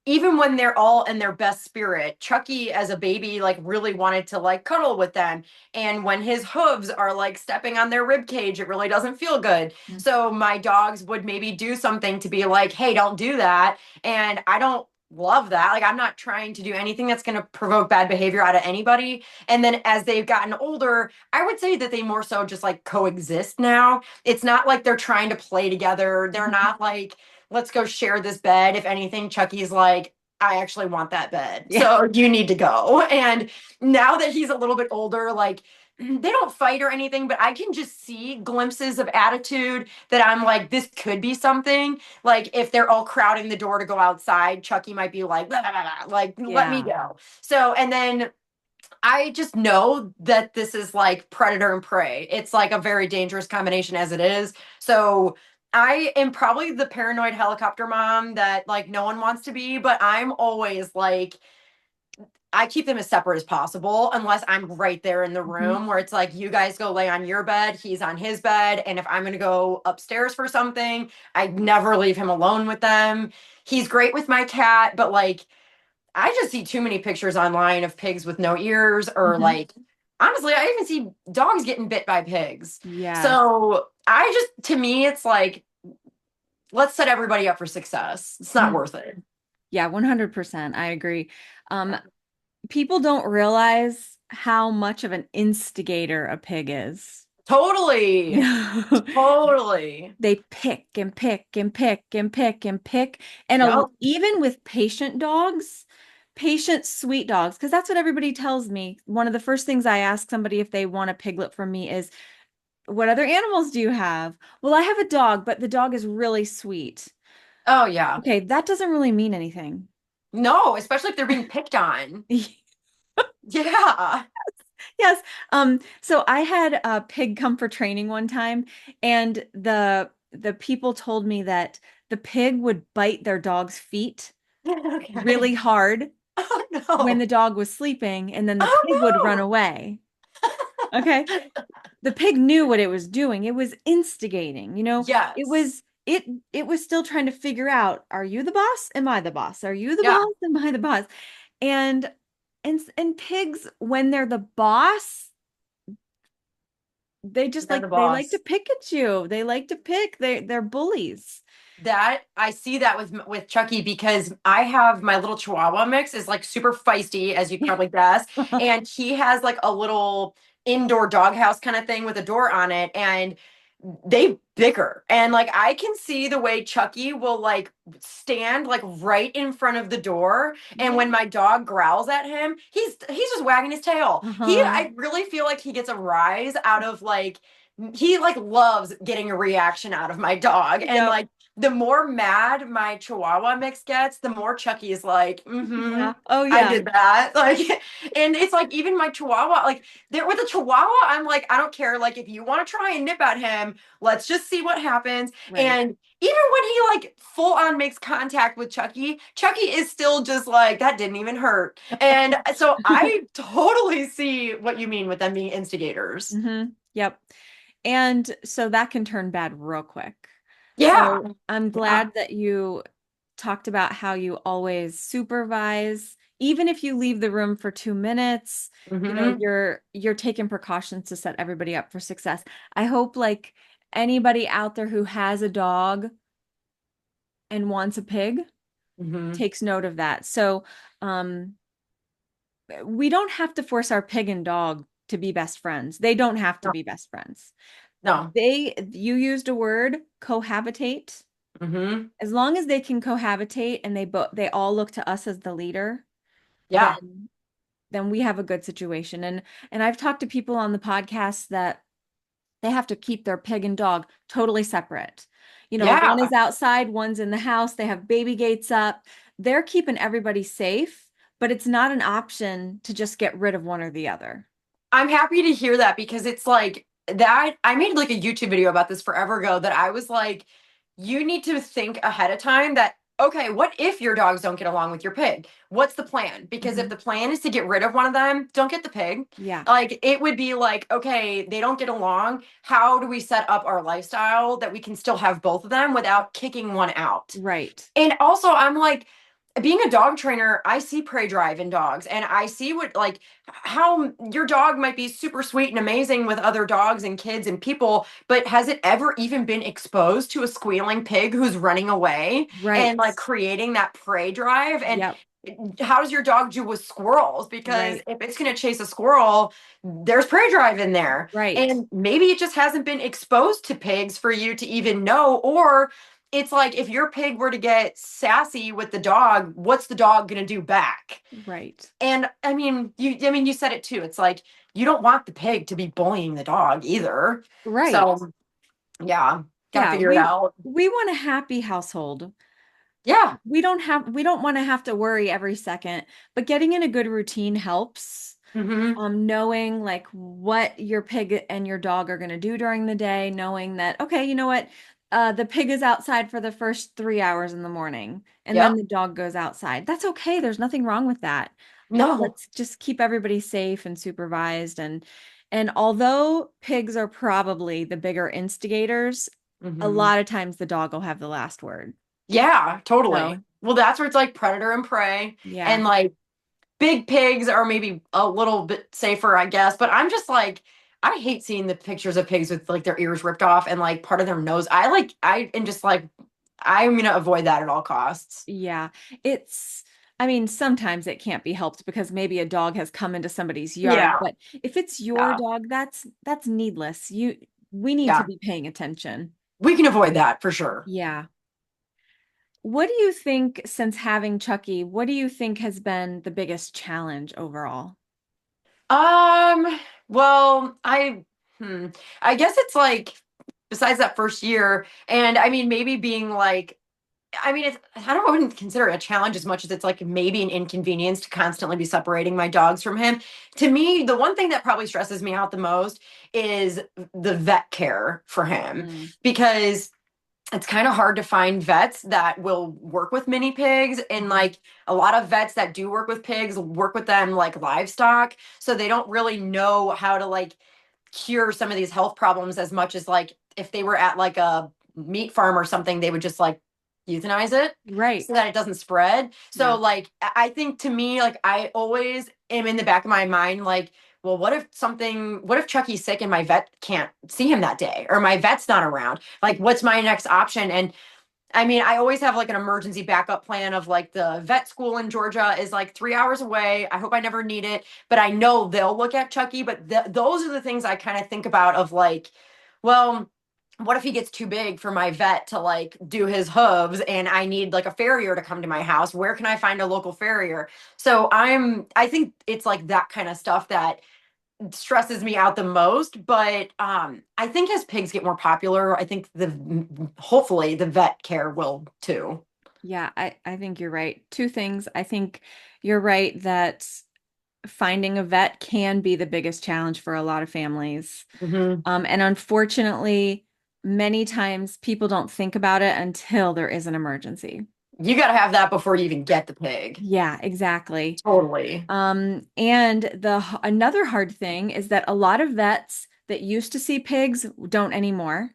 Speaker 1: even when they're all in their best spirit, Chucky as a baby like really wanted to like cuddle with them. And when his hooves are like stepping on their rib cage, it really doesn't feel good. So my dogs would maybe do something to be like, "Hey, don't do that." And I don't love that. Like I'm not trying to do anything that's going to provoke bad behavior out of anybody. And then as they've gotten older, I would say that they more so just like coexist now. It's not like they're trying to play together. They're
Speaker 2: Mhm.
Speaker 1: not like, let's go share this bed. If anything, Chucky's like, I actually want that bed.
Speaker 2: Yeah.
Speaker 1: So you need to go. And now that he's a little bit older, like they don't fight or anything, but I can just see glimpses of attitude that I'm like, this could be something. Like if they're all crowding the door to go outside, Chucky might be like, "Blah, blah, blah, blah," like, let me
Speaker 2: Yeah.
Speaker 1: go. So, and then I just know that this is like predator and prey. It's like a very dangerous combination as it is. So I am probably the paranoid helicopter mom that like no one wants to be, but I'm always like I keep them as separate as possible unless I'm right there in the
Speaker 2: Mhm.
Speaker 1: room where it's like you guys go lay on your bed, he's on his bed, and if I'm going to go upstairs for something, I never leave him alone with them. He's great with my cat, but like I just see too many pictures online of pigs with no ears or
Speaker 2: Mhm.
Speaker 1: like honestly, I even see dogs getting bit by pigs.
Speaker 2: Yeah.
Speaker 1: So, I just to me it's like let's set everybody up for success. It's not
Speaker 2: Mhm.
Speaker 1: worth it.
Speaker 2: Yeah, 100%. I agree. Um, People don't realize how much of an instigator a pig is.
Speaker 1: Totally. Totally.
Speaker 2: They pick and pick and pick and pick and pick. And
Speaker 1: Yep.
Speaker 2: even with patient dogs, patient, sweet dogs, because that's what everybody tells me. One of the first things I ask somebody if they want a piglet from me is, what other animals do you have? Well, I have a dog, but the dog is really sweet.
Speaker 1: Oh yeah.
Speaker 2: Okay, that doesn't really mean anything.
Speaker 1: No, especially if they're being picked on. Yeah.
Speaker 2: Yes. So I had a pig come for training one time, and the people told me that the pig would bite their dog's feet
Speaker 1: Okay.
Speaker 2: really hard
Speaker 1: Oh
Speaker 2: when
Speaker 1: no.
Speaker 2: the dog was sleeping, and then the pig would run
Speaker 1: Oh
Speaker 2: away. Okay. The pig knew what it was doing. It was instigating,
Speaker 1: no.
Speaker 2: it
Speaker 1: Yes.
Speaker 2: was it was still trying to figure out, are you the boss? Am I the boss? Are you the
Speaker 1: Yeah.
Speaker 2: boss? Am I the boss? And and pigs, when they're the boss, they just
Speaker 1: They're the
Speaker 2: like they like to
Speaker 1: boss.
Speaker 2: pick at you. They like to pick. They're bullies.
Speaker 1: That I see that with Chucky because I have my little Chihuahua mix is like super feisty, as you probably guess, and he has like a little indoor doghouse kind of thing with a door on it, and they bicker. And like I can see the way Chucky will like stand like right in front of the door, and
Speaker 2: Yeah.
Speaker 1: when my dog growls at him, he's just wagging his tail.
Speaker 2: Uh-huh.
Speaker 1: I really feel like he gets a rise out of like he like loves getting a reaction out of my dog, and
Speaker 2: Yep.
Speaker 1: like the more mad my Chihuahua mix gets, the more Chucky is like, mm-hmm,
Speaker 2: Yeah. Oh
Speaker 1: I
Speaker 2: yeah.
Speaker 1: did that. Like, and it's like even my Chihuahua, like there with a Chihuahua, I'm like, I don't care. Like, if you want to try and nip at him, let's just see what happens.
Speaker 2: Right.
Speaker 1: And even when he like full on makes contact with Chucky, Chucky is still just like, that didn't even hurt. And so I totally see what you mean with them being instigators.
Speaker 2: Yep. And so that can turn bad real quick.
Speaker 1: Yeah.
Speaker 2: So I'm
Speaker 1: Yeah.
Speaker 2: glad that you talked about how you always supervise, even if you leave the room for 2 minutes,
Speaker 1: Hmm.
Speaker 2: you're taking precautions to set everybody up for success. I hope like anybody out there who has a dog and wants a pig
Speaker 1: Hmm.
Speaker 2: takes note of that. So um we don't have to force our pig and dog to be best friends. They don't have to
Speaker 1: No.
Speaker 2: be best friends.
Speaker 1: No.
Speaker 2: You used a word, cohabitate.
Speaker 1: Hmm.
Speaker 2: As long as they can cohabitate and they all look to us as the leader,
Speaker 1: Yeah.
Speaker 2: then we have a good situation. And I've talked to people on the podcast that they have to keep their pig and dog totally separate. One is
Speaker 1: Yeah.
Speaker 2: outside, one's in the house. They have baby gates up. They're keeping everybody safe, but it's not an option to just get rid of one or the other.
Speaker 1: I'm happy to hear that because it's like that. I made like a YouTube video about this forever ago that I was like, you need to think ahead of time that, okay, what if your dogs don't get along with your pig? What's the plan? Because if
Speaker 2: Mhm.
Speaker 1: the plan is to get rid of one of them, don't get the pig.
Speaker 2: Yeah,
Speaker 1: Like it would be like, okay, they don't get along. How do we set up our lifestyle that we can still have both of them without kicking one out?
Speaker 2: right,
Speaker 1: And also, I'm like, being a dog trainer, I see prey drive in dogs and I see what, like, how your dog might be super sweet and amazing with other dogs and kids and people, but has it ever even been exposed to a squealing pig who's running away and
Speaker 2: right.
Speaker 1: like creating that prey drive? And
Speaker 2: Yep,
Speaker 1: how does your dog do with squirrels? Because
Speaker 2: right,
Speaker 1: if it's going to chase a squirrel, there's prey drive in there.
Speaker 2: right,
Speaker 1: And maybe it just hasn't been exposed to pigs for you to even know, or it's like if your pig were to get sassy with the dog, what's the dog going to do back?
Speaker 2: right,
Speaker 1: And I mean you said it too. It's like you don't want the pig to be bullying the dog either.
Speaker 2: right.
Speaker 1: So, yeah, got to
Speaker 2: Yeah,
Speaker 1: figure it out.
Speaker 2: we want a happy household.
Speaker 1: Yeah.
Speaker 2: We don't want to have to worry every second, but getting in a good routine helps.
Speaker 1: Mhm.
Speaker 2: Knowing like what your pig and your dog are going to do during the day, knowing that, okay, you know what? The pig is outside for the first 3 hours in the morning, and then
Speaker 1: Yep.
Speaker 2: the dog goes outside. That's okay. There's nothing wrong with that.
Speaker 1: No.
Speaker 2: Let's just keep everybody safe and supervised. And although pigs are probably the bigger instigators, a
Speaker 1: Hmm.
Speaker 2: lot of times the dog will have the last word.
Speaker 1: Yeah,
Speaker 2: So,
Speaker 1: totally. Well, that's where it's like predator and prey.
Speaker 2: yeah.
Speaker 1: And like big pigs are maybe a little bit safer, I guess. But I'm just like, I hate seeing the pictures of pigs with like their ears ripped off and like part of their nose. I am just like, I'm gonna avoid that at all costs.
Speaker 2: Yeah, it's, I mean, sometimes it can't be helped because maybe a dog has come into somebody's yard,
Speaker 1: Yeah,
Speaker 2: but if it's your
Speaker 1: yeah,
Speaker 2: dog, that's needless. We need to
Speaker 1: yeah.
Speaker 2: be paying attention.
Speaker 1: We can avoid that for sure.
Speaker 2: Yeah. What do you think, since having Chucky, what do you think has been the biggest challenge overall?
Speaker 1: Um, well, I guess it's like besides that first year, and I mean maybe being like I mean, it's I wouldn't consider it a challenge as much as it's like maybe an inconvenience to constantly be separating my dogs from him. To me, the one thing that probably stresses me out the most is the vet care for him
Speaker 2: Mm,
Speaker 1: because it's kind of hard to find vets that will work with mini pigs and
Speaker 2: mhm.
Speaker 1: like a lot of vets that do work with pigs work with them like livestock, so they don't really know how to like cure some of these health problems as much as like if they were at like a meat farm or something, they would just like euthanize it so
Speaker 2: Right.
Speaker 1: that it doesn't spread. So
Speaker 2: Yeah.
Speaker 1: like I think to me, like I always am in the back of my mind, like, well, what if Chucky's sick and my vet can't see him that day or my vet's not around? Like, what's my next option? And I mean, I always have like an emergency backup plan of like the vet school in Georgia is like 3 hours away. I hope I never need it, but I know they'll look at Chucky. But those are the things I kind of think about of like, well, what if he gets too big for my vet to like do his hooves and I need like a farrier to come to my house? Where can I find a local farrier? So I think it's like that kind of stuff that stresses me out the most. But I think as pigs get more popular, I think the hopefully the vet care will too.
Speaker 2: Yeah, I think you're right. Two things. I think you're right that finding a vet can be the biggest challenge for a lot of families.
Speaker 1: Hmm.
Speaker 2: And unfortunately, many times people don't think about it until there is an emergency.
Speaker 1: You got to have that before you even get the pig.
Speaker 2: Yeah, exactly.
Speaker 1: Totally.
Speaker 2: And another hard thing is that a lot of vets that used to see pigs don't anymore.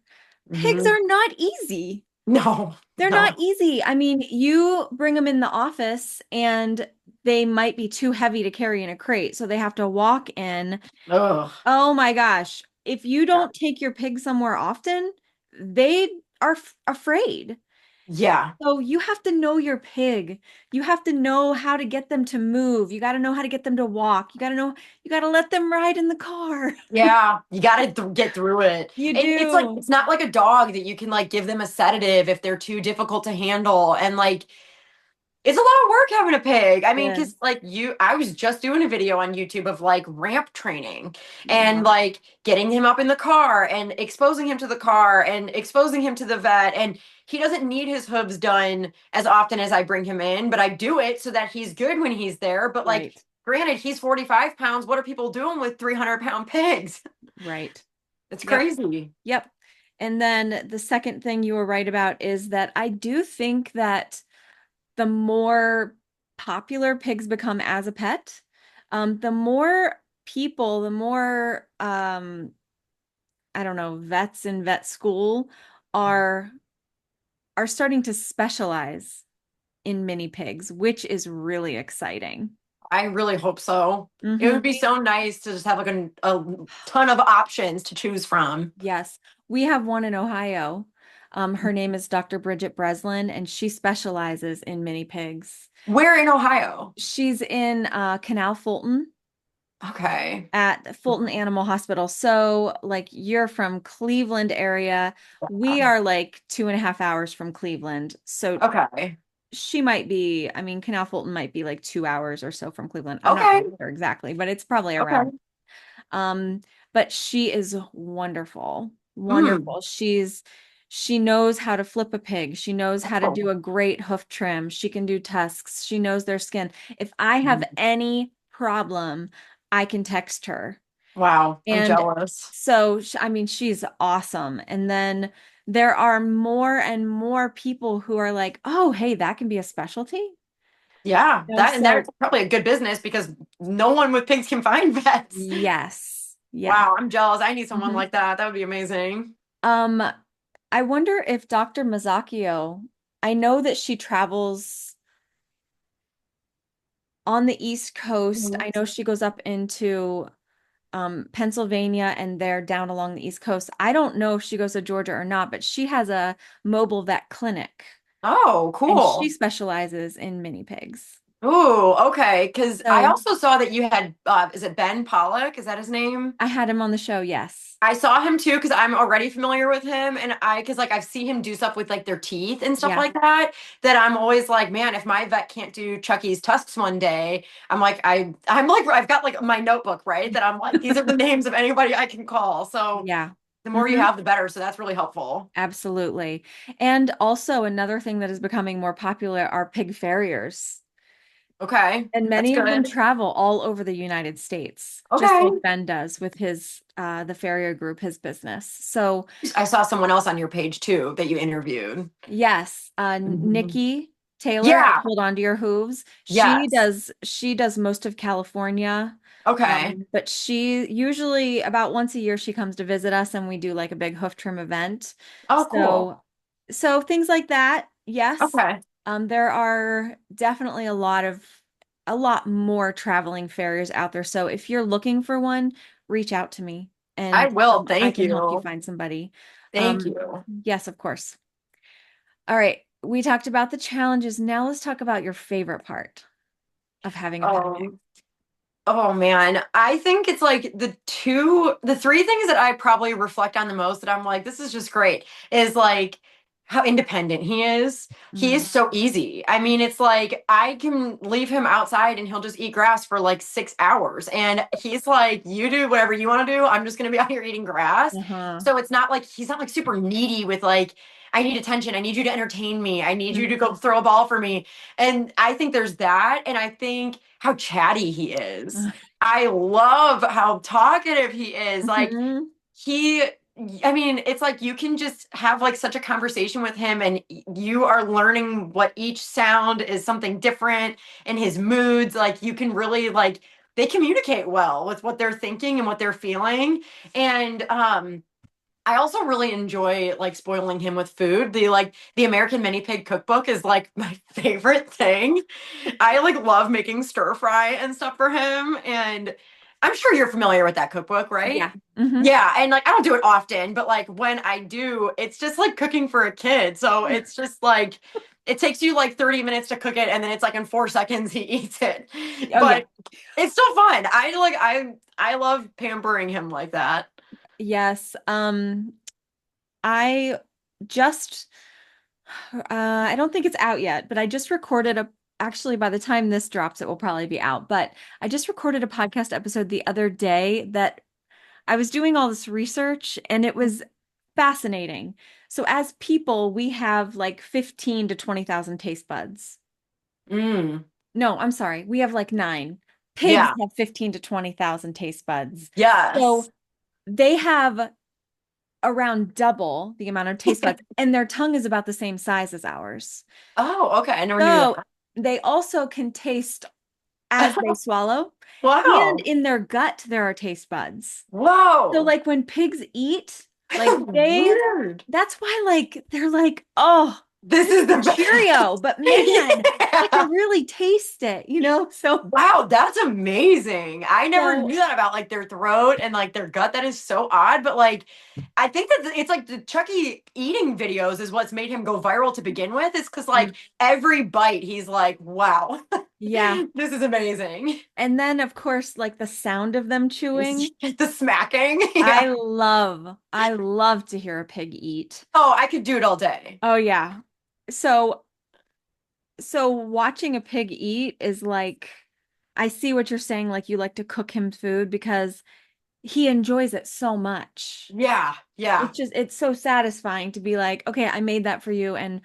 Speaker 2: Pigs
Speaker 1: Hmm.
Speaker 2: are not easy.
Speaker 1: No,
Speaker 2: They're not
Speaker 1: no.
Speaker 2: easy. I mean, you bring them in the office and they might be too heavy to carry in a crate, so they have to walk in.
Speaker 1: Ugh.
Speaker 2: Oh my gosh. If you
Speaker 1: Yeah.
Speaker 2: don't take your pig somewhere often, they are afraid.
Speaker 1: Yeah.
Speaker 2: So you have to know your pig. You have to know how to get them to move. You got to know how to get them to walk. You got to let them ride in the car.
Speaker 1: Yeah, you got to get through it.
Speaker 2: You
Speaker 1: And it's like
Speaker 2: do.
Speaker 1: it's not like a dog that you can like give them a sedative if they're too difficult to handle. And like it's a lot of work having a pig. I mean,
Speaker 2: Yes.
Speaker 1: because like I was just doing a video on YouTube of like ramp training and
Speaker 2: Yeah.
Speaker 1: like getting him up in the car and exposing him to the car and exposing him to the vet. And he doesn't need his hooves done as often as I bring him in, but I do it so that he's good when he's there. But like,
Speaker 2: Right.
Speaker 1: granted, he's 45 pounds. What are people doing with 300-pound pigs?
Speaker 2: Right.
Speaker 1: It's
Speaker 2: Yep.
Speaker 1: crazy.
Speaker 2: Yep. And then the second thing you were right about is that I do think that the more popular pigs become as a pet, the more people, the more I don't know, vets in vet school are are starting to specialize in mini pigs, which is really exciting.
Speaker 1: I really hope so. It
Speaker 2: Hmm.
Speaker 1: would be so nice to just have like a ton of options to choose from.
Speaker 2: Yes, we have one in Ohio. Her name is Dr. Bridget Breslin, and she specializes in mini pigs.
Speaker 1: Where in Ohio?
Speaker 2: She's in Canal Fulton
Speaker 1: Okay.
Speaker 2: at Fulton Animal Hospital. So, like, you're from Cleveland area. We
Speaker 1: Um,
Speaker 2: are like 2.5 hours from Cleveland. So
Speaker 1: Okay.
Speaker 2: she might be, I mean, Canal Fulton might be like 2 hours or so from Cleveland. I'm not
Speaker 1: Okay.
Speaker 2: really sure exactly, but it's probably
Speaker 1: Okay.
Speaker 2: around. Um, but she is wonderful,
Speaker 1: Mm.
Speaker 2: wonderful. She knows how to flip a pig. She knows how to do
Speaker 1: Oh.
Speaker 2: a great hoof trim. She can do tusks. She knows their skin. If I have
Speaker 1: Mhm.
Speaker 2: any problem, I can text her.
Speaker 1: Wow. I'm
Speaker 2: And
Speaker 1: jealous.
Speaker 2: so, I mean, she's awesome. And then there are more and more people who are like, oh, hey, that can be a specialty.
Speaker 1: Yeah,
Speaker 2: You know,
Speaker 1: that and that's
Speaker 2: so
Speaker 1: probably a good business because no one with pigs can find vets.
Speaker 2: yes, yes.
Speaker 1: Wow, I'm jealous. I need someone
Speaker 2: Mhm.
Speaker 1: like that. That would be amazing.
Speaker 2: Um, I wonder if Dr. Mazzacchio, I know that she travels on the East Coast.
Speaker 1: Mhm.
Speaker 2: I know she goes up into Pennsylvania and they're down along the East Coast. I don't know if she goes to Georgia or not, but she has a mobile vet clinic
Speaker 1: Oh,
Speaker 2: and she
Speaker 1: cool.
Speaker 2: specializes in mini pigs.
Speaker 1: Ooh, okay. Because I
Speaker 2: So
Speaker 1: also saw that you had, is it Ben Pollock? Is that his name?
Speaker 2: I had him on the show, yes.
Speaker 1: I saw him too because I'm already familiar with him, and because like I've seen him do stuff with like their teeth and stuff
Speaker 2: Yeah.
Speaker 1: like that. That I'm always like, man, if my vet can't do Chucky's tusks one day, I'm like, I'm like, I've got like my notebook, right? That I'm like, these are the names of anybody I can call. So
Speaker 2: Yeah.
Speaker 1: the more you
Speaker 2: Hmm.
Speaker 1: have, the better. So that's really helpful.
Speaker 2: Absolutely. And also another thing that is becoming more popular are pig farriers.
Speaker 1: Okay,
Speaker 2: And
Speaker 1: that's
Speaker 2: many of them
Speaker 1: good.
Speaker 2: travel all over the United States, just
Speaker 1: Okay.
Speaker 2: like Ben does with his the farrier group, his business. So
Speaker 1: I saw someone else on your page too that you interviewed.
Speaker 2: yes,
Speaker 1: Mhm.
Speaker 2: Nikki Taylor at
Speaker 1: Yeah.
Speaker 2: Hold On to Your Hooves.
Speaker 1: Yes.
Speaker 2: She does most of California.
Speaker 1: Okay.
Speaker 2: But she usually about once a year she comes to visit us and we do like a big hoof trim event.
Speaker 1: Oh, cool.
Speaker 2: So things like that, yes.
Speaker 1: Okay.
Speaker 2: There are definitely a lot more traveling farriers out there. So if you're looking for one, reach out to me
Speaker 1: I
Speaker 2: and
Speaker 1: will.
Speaker 2: I
Speaker 1: Thank
Speaker 2: can help you
Speaker 1: you.
Speaker 2: find somebody.
Speaker 1: Thank you.
Speaker 2: Yes, of course. All right. We talked about the challenges. Now let's talk about your favorite part of having a pet.
Speaker 1: Um, Oh man, I think it's like the three things that I probably reflect on the most that I'm like, this is just great, is like how independent he is. He is
Speaker 2: Mm.
Speaker 1: so easy. I mean, it's like I can leave him outside and he'll just eat grass for like 6 hours. And he's like, you do whatever you want to do. I'm just going to be out here eating grass.
Speaker 2: Uh-huh.
Speaker 1: So it's not like he's not like super needy with like, I need attention. I need you to entertain me. I need you to go throw a ball for me. And I think there's that. And I think how chatty he is. I love how talkative he is. Like
Speaker 2: Mhm.
Speaker 1: he I mean, it's like you can just have like such a conversation with him and you are learning what each sound is something different and his moods. Like you can really like they communicate well with what they're thinking and what they're feeling. And I also really enjoy like spoiling him with food. The American Mini Pig cookbook is like my favorite thing. I like love making stir fry and stuff for him. And I'm sure you're familiar with that cookbook, right?
Speaker 2: Yeah. Hmm.
Speaker 1: Yeah. And like I don't do it often, but like when I do, it's just like cooking for a kid. So it's just like it takes you like 30 minutes to cook it and then it's like in 4 seconds he eats it.
Speaker 2: Oh yeah.
Speaker 1: But it's still fun. I love pampering him like that.
Speaker 2: Yes. I just I don't think it's out yet, but I just recorded a actually by the time this drops it will probably be out, but I just recorded a podcast episode the other day that I was doing all this research and it was fascinating. So as people, we have like 15 to 20,000 taste buds.
Speaker 1: Mm,
Speaker 2: No, I'm sorry. We have like 9. Pigs
Speaker 1: yeah.
Speaker 2: have 15 to 20,000 taste buds.
Speaker 1: Yes.
Speaker 2: So they have around double the amount of taste buds, and their tongue is about the same size as ours.
Speaker 1: Oh, okay. I never knew
Speaker 2: So
Speaker 1: that.
Speaker 2: they also can taste as they swallow, and
Speaker 1: Wow.
Speaker 2: in their gut, there are taste buds. So,
Speaker 1: Whoa.
Speaker 2: like when pigs eat, like
Speaker 1: Weird.
Speaker 2: that's why, like, they're like, oh,
Speaker 1: This
Speaker 2: this
Speaker 1: is
Speaker 2: is a
Speaker 1: the
Speaker 2: Cheerio,
Speaker 1: best.
Speaker 2: but man, I
Speaker 1: Yeah.
Speaker 2: can really taste it, you know?
Speaker 1: Wow, that's amazing. I never
Speaker 2: So,
Speaker 1: knew that about like their throat and like their gut. That is so odd, but like I think that it's like the Chucky eating videos is what's made him go viral to begin with. Is because
Speaker 2: mm,
Speaker 1: like every bite he's like, wow,
Speaker 2: yeah.
Speaker 1: this is amazing.
Speaker 2: And then, of course, like the sound of them chewing.
Speaker 1: The smacking. Yeah.
Speaker 2: I love to hear a pig eat.
Speaker 1: Oh, I could do it all day.
Speaker 2: Oh yeah. So watching a pig eat is like I see what you're saying, like you like to cook him food because he enjoys it so much.
Speaker 1: Yeah, yeah.
Speaker 2: It's so satisfying to be like, okay, I made that for you and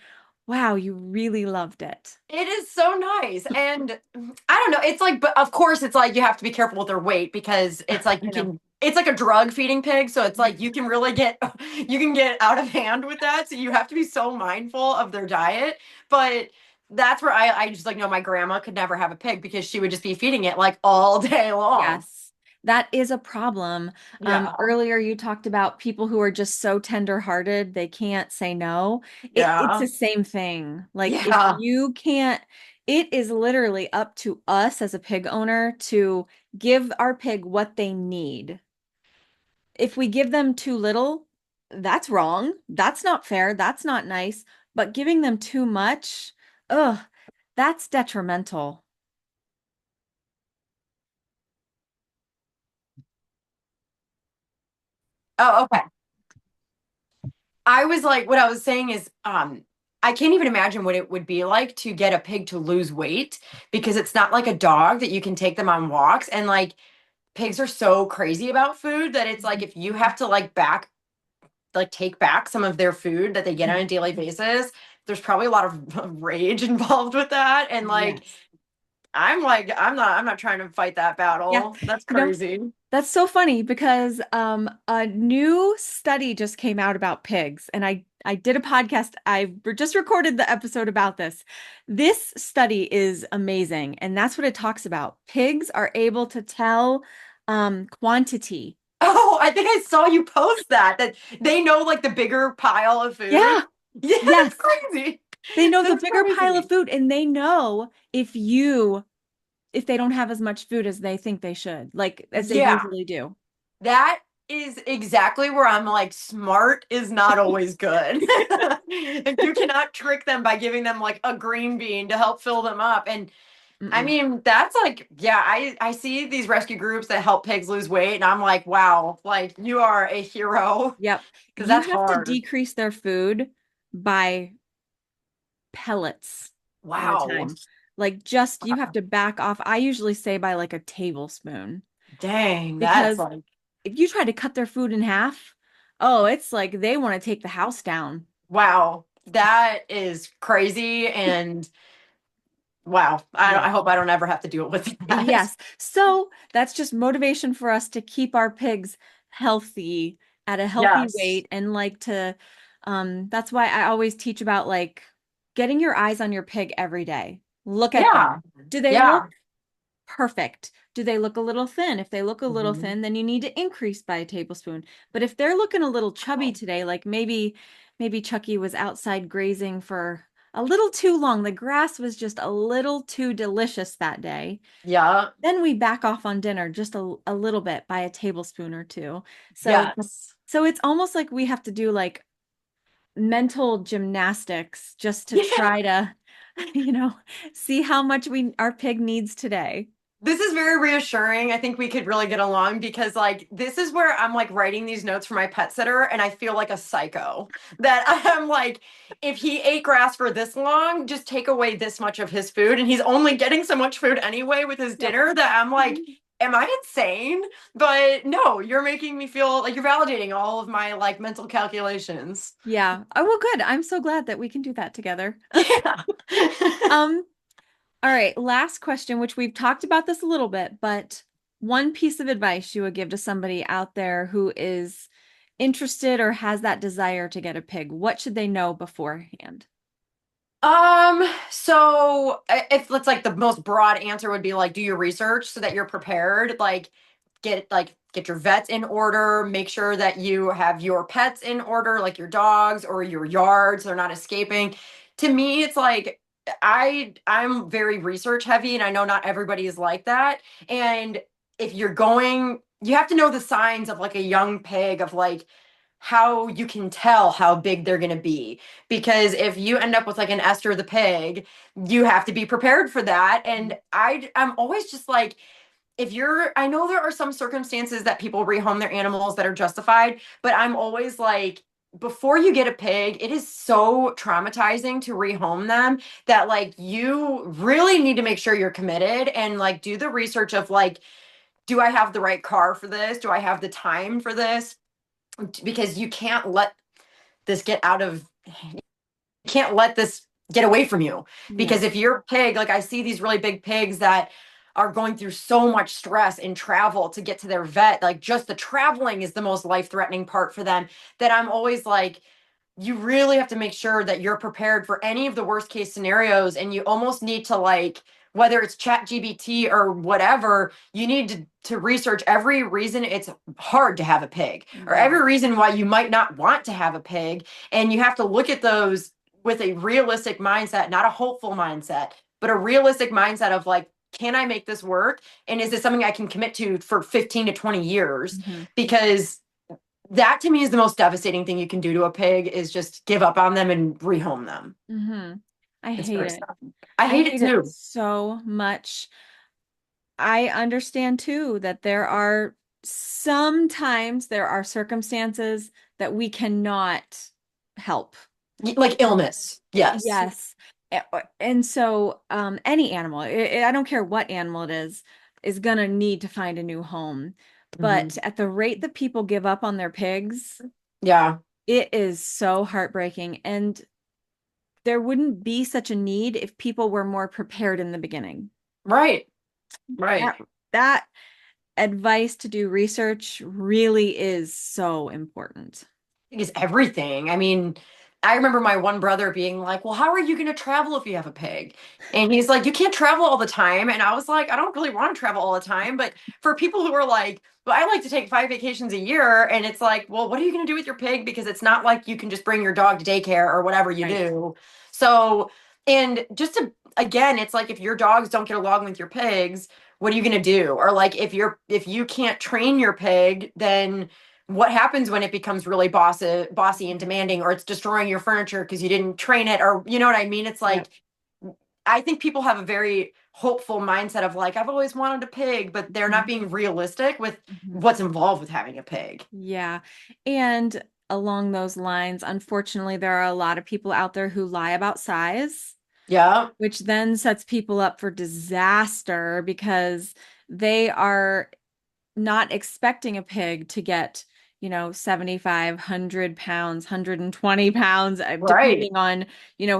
Speaker 2: wow, you really loved it.
Speaker 1: It is so nice. And I don't know, it's like, but of course, it's like you have to be careful with their weight because it's like
Speaker 2: I
Speaker 1: you
Speaker 2: know.
Speaker 1: can it's like a drug feeding pig. So it's like you can really get you can get out of hand with that. So you have to be so mindful of their diet. But that's where I just like know my grandma could never have a pig because she would just be feeding it like all day long.
Speaker 2: Yes, that is a problem.
Speaker 1: Yeah.
Speaker 2: Earlier you talked about people who are just so tender-hearted, they can't say no. It's the
Speaker 1: Yeah.
Speaker 2: same thing. Like if
Speaker 1: Yeah.
Speaker 2: you can't, it is literally up to us as a pig owner to give our pig what they need. If we give them too little, that's wrong. That's not fair. That's not nice. But giving them too much, ugh, that's detrimental.
Speaker 1: Oh, okay. I was like, what I was saying is, I can't even imagine what it would be like to get a pig to lose weight because it's not like a dog that you can take them on walks. And like pigs are so crazy about food that it's like if you have to like take back some of their food that they get on a daily basis, there's probably a lot of rage involved with that. And
Speaker 2: Yes.
Speaker 1: like, I'm not trying to fight that
Speaker 2: Yeah.
Speaker 1: battle. That's
Speaker 2: You know,
Speaker 1: crazy.
Speaker 2: that's so funny because a new study just came out about pigs, and I did a podcast. Just recorded the episode about this. This study is amazing, and that's what it talks about. Pigs are able to tell quantity.
Speaker 1: Oh, I think I saw you post that they know like the bigger pile of food.
Speaker 2: Yeah,
Speaker 1: Yeah, that's
Speaker 2: yes.
Speaker 1: crazy.
Speaker 2: They know the
Speaker 1: That's
Speaker 2: bigger pile of
Speaker 1: crazy.
Speaker 2: food, and they know if they don't have as much food as they think they should, like as they
Speaker 1: Yeah,
Speaker 2: usually do.
Speaker 1: that is exactly where I'm like, smart is not always good. Like, you cannot trick them by giving them like a green bean to help fill them up. And I
Speaker 2: Mm-mm.
Speaker 1: mean, that's like, yeah, I see these rescue groups that help pigs lose weight, and I'm like, wow, like you are a hero
Speaker 2: Yep.
Speaker 1: because
Speaker 2: You
Speaker 1: that's
Speaker 2: have to
Speaker 1: hard.
Speaker 2: decrease their food by pellets at a
Speaker 1: Wow.
Speaker 2: time. Like just you have to back off. I usually say by like a tablespoon
Speaker 1: Dang, that's
Speaker 2: because
Speaker 1: like,
Speaker 2: if you try to cut their food in half, oh, it's like they want to take the house down.
Speaker 1: wow, that is crazy. And wow, I
Speaker 2: Yeah.
Speaker 1: hope I don't ever have to deal with that.
Speaker 2: Yes. So that's just motivation for us to keep our pigs healthy at a healthy
Speaker 1: Yes.
Speaker 2: weight and like to that's why I always teach about like getting your eyes on your pig every day. Look at
Speaker 1: Yeah.
Speaker 2: them. Do they look
Speaker 1: Yeah.
Speaker 2: perfect? Do they look a little thin? If they look a little
Speaker 1: Mhm.
Speaker 2: thin, then you need to increase by a tablespoon. But if they're looking a little chubby
Speaker 1: Wow.
Speaker 2: today, like maybe Chucky was outside grazing for a little too long. The grass was just a little too delicious that day.
Speaker 1: Yeah.
Speaker 2: Then we back off on dinner just a little bit by a tablespoon or two. So
Speaker 1: Yes.
Speaker 2: so it's almost like we have to do like mental gymnastics just to
Speaker 1: Yeah.
Speaker 2: try to, you know, see how much we our pig needs today.
Speaker 1: This is very reassuring. I think we could really get along because, like, this is where I'm like writing these notes for my pet sitter, and I feel like a psycho. That I'm like, if he ate grass for this long, just take away this much of his food, and he's only getting so much food anyway with his
Speaker 2: Yep.
Speaker 1: dinner that I'm like, am I insane? But no, you're making me feel like you're validating all of my like mental calculations.
Speaker 2: Yeah. Oh, well, good. I'm so glad that we can do that together.
Speaker 1: Yeah.
Speaker 2: Um, all right, last question, which we've talked about this a little bit, but one piece of advice you would give to somebody out there who is interested or has that desire to get a pig, what should they know beforehand?
Speaker 1: So if let's like the most broad answer would be like do your research so that you're prepared, like get your vets in order, make sure that you have your pets in order, like your dogs or your yards, they're not escaping. To me, it's like I'm very research heavy and I know not everybody is like that. And if you're going, you have to know the signs of like a young pig of like how you can tell how big they're going to be because if you end up with like an Esther the pig, you have to be prepared for that. And I'm always just like, if you're, I know there are some circumstances that people rehome their animals that are justified, but I'm always like, before you get a pig, it is so traumatizing to rehome them that like you really need to make sure you're committed and like do the research of like, do I have the right car for this? Do I have the time for this? Because you can't let this get out of can't let this get away from you
Speaker 2: Yeah.
Speaker 1: because if you're a pig like I see these really big pigs that are going through so much stress and travel to get to their vet. Like just the traveling is the most life-threatening part for them, that I'm always like, you really have to make sure that you're prepared for any of the worst case scenarios. And you almost need to like, whether it's chat GBT or whatever, you need to research every reason it's hard to have a pig, or
Speaker 2: Yeah.
Speaker 1: every reason why you might not want to have a pig. And you have to look at those with a realistic mindset, not a hopeful mindset, but a realistic mindset of like, can I make this work? And is this something I can commit to for 15 to 20 years?
Speaker 2: Hmm.
Speaker 1: Because that to me is the most devastating thing you can do to a pig, is just give up on them and rehome them.
Speaker 2: Hmm. I
Speaker 1: It's
Speaker 2: hate
Speaker 1: very
Speaker 2: it.
Speaker 1: sad. I
Speaker 2: I
Speaker 1: hate it
Speaker 2: hate it
Speaker 1: too.
Speaker 2: so much. I understand too that there are sometimes there are circumstances that we cannot help.
Speaker 1: Like illness. Yes.
Speaker 2: Yes. And so any animal, I don't care what animal it is gonna need to find a new home.
Speaker 1: Hmm.
Speaker 2: But at the rate that people give up on their pigs,
Speaker 1: Yeah.
Speaker 2: it is so heartbreaking. And there wouldn't be such a need if people were more prepared in the beginning.
Speaker 1: Right. Right.
Speaker 2: That advice to do research really is so important.
Speaker 1: Is everything. I mean, I remember my one brother being like, "Well, how are you going to travel if you have a pig?" And he's like, "You can't travel all the time." And I was like, "I don't really want to travel all the time." But for people who are like, "Well, I like to take 5 vacations a year," and it's like, "Well, what are you going to do with your pig? Because it's not like you can just bring your dog to daycare or whatever you
Speaker 2: Right.
Speaker 1: do." So, and just to, again, it's like if your dogs don't get along with your pigs, what are you going to do? Or like if you can't train your pig, then what happens when it becomes really bossy and demanding, or it's destroying your furniture because you didn't train it, or you know what I mean? It's like,
Speaker 2: Yep.
Speaker 1: I think people have a very hopeful mindset of like, I've always wanted a pig, but they're not
Speaker 2: Mhm.
Speaker 1: being realistic with
Speaker 2: Mhm.
Speaker 1: what's involved with having a pig.
Speaker 2: Yeah. And along those lines, unfortunately, there are a lot of people out there who lie about size,
Speaker 1: Yeah.
Speaker 2: which then sets people up for disaster because they are not expecting a pig to get, 75, 100 pounds, 120 pounds,
Speaker 1: Right.
Speaker 2: depending on,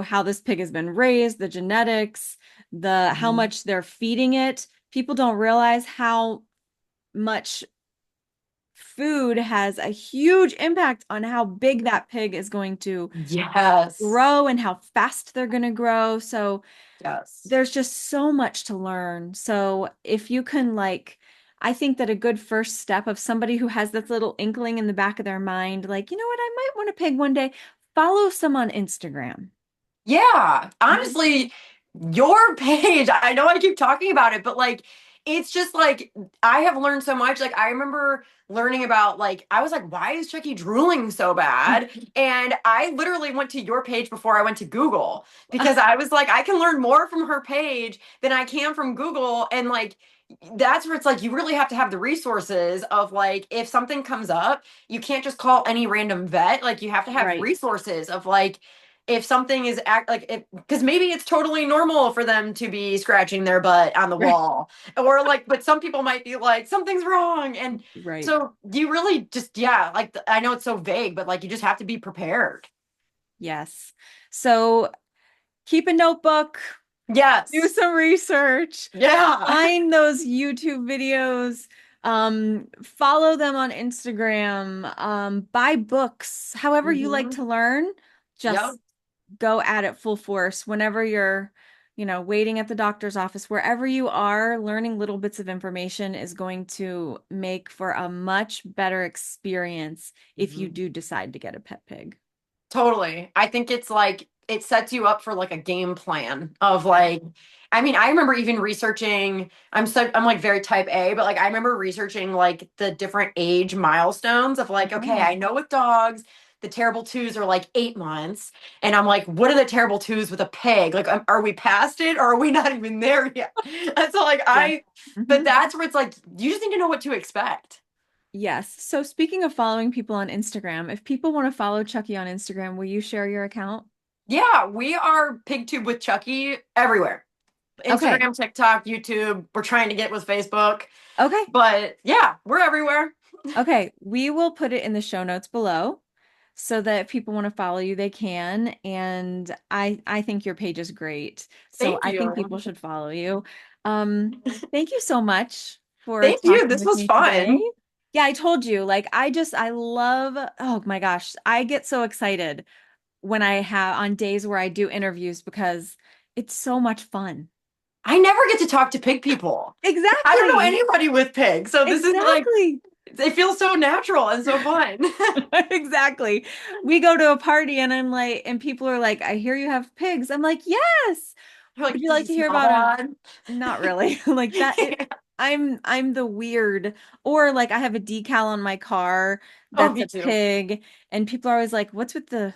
Speaker 2: how this pig has been raised, the genetics, the how
Speaker 1: Mhm.
Speaker 2: much they're feeding it. People don't realize how much food has a huge impact on how big that pig is going to
Speaker 1: Yes.
Speaker 2: grow and how fast they're going to grow. So
Speaker 1: Yes.
Speaker 2: there's just so much to learn. So if you can I think that a good first step of somebody who has this little inkling in the back of their mind, like, you know what, I might want a pig one day, follow some on Instagram.
Speaker 1: Yeah,
Speaker 2: Mhm.
Speaker 1: honestly, your page, I know I keep talking about it, but like, it's just like, I have learned so much. Like, I remember learning about, like, I was like, why is Chucky drooling so bad? And I literally went to your page before I went to Google, because I was like, I can learn more from her page than I can from Google. And like, that's where it's like, you really have to have the resources of like, if something comes up, you can't just call any random vet. Like, you have to have
Speaker 2: Right.
Speaker 1: resources of like, if something is act like it, because maybe it's totally normal for them to be scratching their butt on the
Speaker 2: Right.
Speaker 1: wall, or like, but some people might be like, something's wrong. And
Speaker 2: Right.
Speaker 1: so you really just, yeah, like, I know it's so vague, but like, you just have to be prepared.
Speaker 2: Yes. So keep a notebook, do
Speaker 1: Yes.
Speaker 2: some research,
Speaker 1: Yeah.
Speaker 2: find those YouTube videos, follow them on Instagram, buy books, however you like
Speaker 1: Hmm.
Speaker 2: to learn,
Speaker 1: Yep.
Speaker 2: just go at it full force whenever you're, waiting at the doctor's office, wherever you are, learning little bits of information is going to make for a much better experience if you
Speaker 1: Mhm.
Speaker 2: do decide to get a pet pig.
Speaker 1: Totally. I think it's like it sets you up for like a game plan of
Speaker 2: Yeah.
Speaker 1: like, I mean, I remember even researching, I'm like very type A, but like I remember researching like the different age milestones of like, okay,
Speaker 2: Oh,
Speaker 1: I know with dogs, the terrible twos are like 8 months. And I'm like, what are the terrible twos with a pig? Like, are we past it, or are we not even there yet? And so like
Speaker 2: yeah.
Speaker 1: but
Speaker 2: Mhm.
Speaker 1: that's where it's like, you just need to know what to expect.
Speaker 2: Yes. So speaking of following people on Instagram, if people want to follow Chucky on Instagram, will you share your account?
Speaker 1: Yeah, we are PigTube with Chucky everywhere.
Speaker 2: Okay.
Speaker 1: Instagram, TikTok, YouTube. We're trying to get with Facebook,
Speaker 2: Okay.
Speaker 1: but yeah, we're everywhere.
Speaker 2: Okay. We will put it in the show notes below. so that if people want to follow you, they can. And I think your page is great. So
Speaker 1: Thank
Speaker 2: I think
Speaker 1: you.
Speaker 2: people should follow you. Thank you so much for
Speaker 1: Thank you.
Speaker 2: talking
Speaker 1: This
Speaker 2: with
Speaker 1: was
Speaker 2: me today.
Speaker 1: fun.
Speaker 2: Yeah, I told you, like I love, oh my gosh, I get so excited when I have on days where I do interviews because it's so much fun.
Speaker 1: I never get to talk to pig people. I don't know
Speaker 2: Exactly.
Speaker 1: anybody with pigs. So this is like,
Speaker 2: Exactly.
Speaker 1: it feels so natural and so fun.
Speaker 2: Exactly. We go to a party and I'm like, and people are like, I hear you have pigs. I'm like, yes.
Speaker 1: You're
Speaker 2: Would
Speaker 1: like,
Speaker 2: you
Speaker 1: does
Speaker 2: like
Speaker 1: it
Speaker 2: to hear
Speaker 1: smell
Speaker 2: about a
Speaker 1: bad?
Speaker 2: not really like that it I'm the weird or like I have a decal on my car
Speaker 1: Oh,
Speaker 2: that's
Speaker 1: me
Speaker 2: a
Speaker 1: too.
Speaker 2: pig and people are always like, what's with the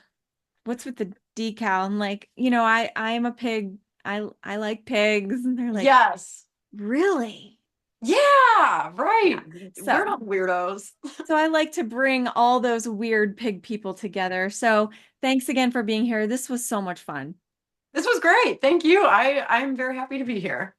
Speaker 2: decal? I'm like, I am a pig. I like pigs. And they're like,
Speaker 1: Yes.
Speaker 2: really?
Speaker 1: Yeah,
Speaker 2: Yeah.
Speaker 1: right. We're
Speaker 2: So
Speaker 1: not weirdos.
Speaker 2: so I like to bring all those weird pig people together. So thanks again for being here. This was so much fun.
Speaker 1: This was great. Thank you. I'm very happy to be here.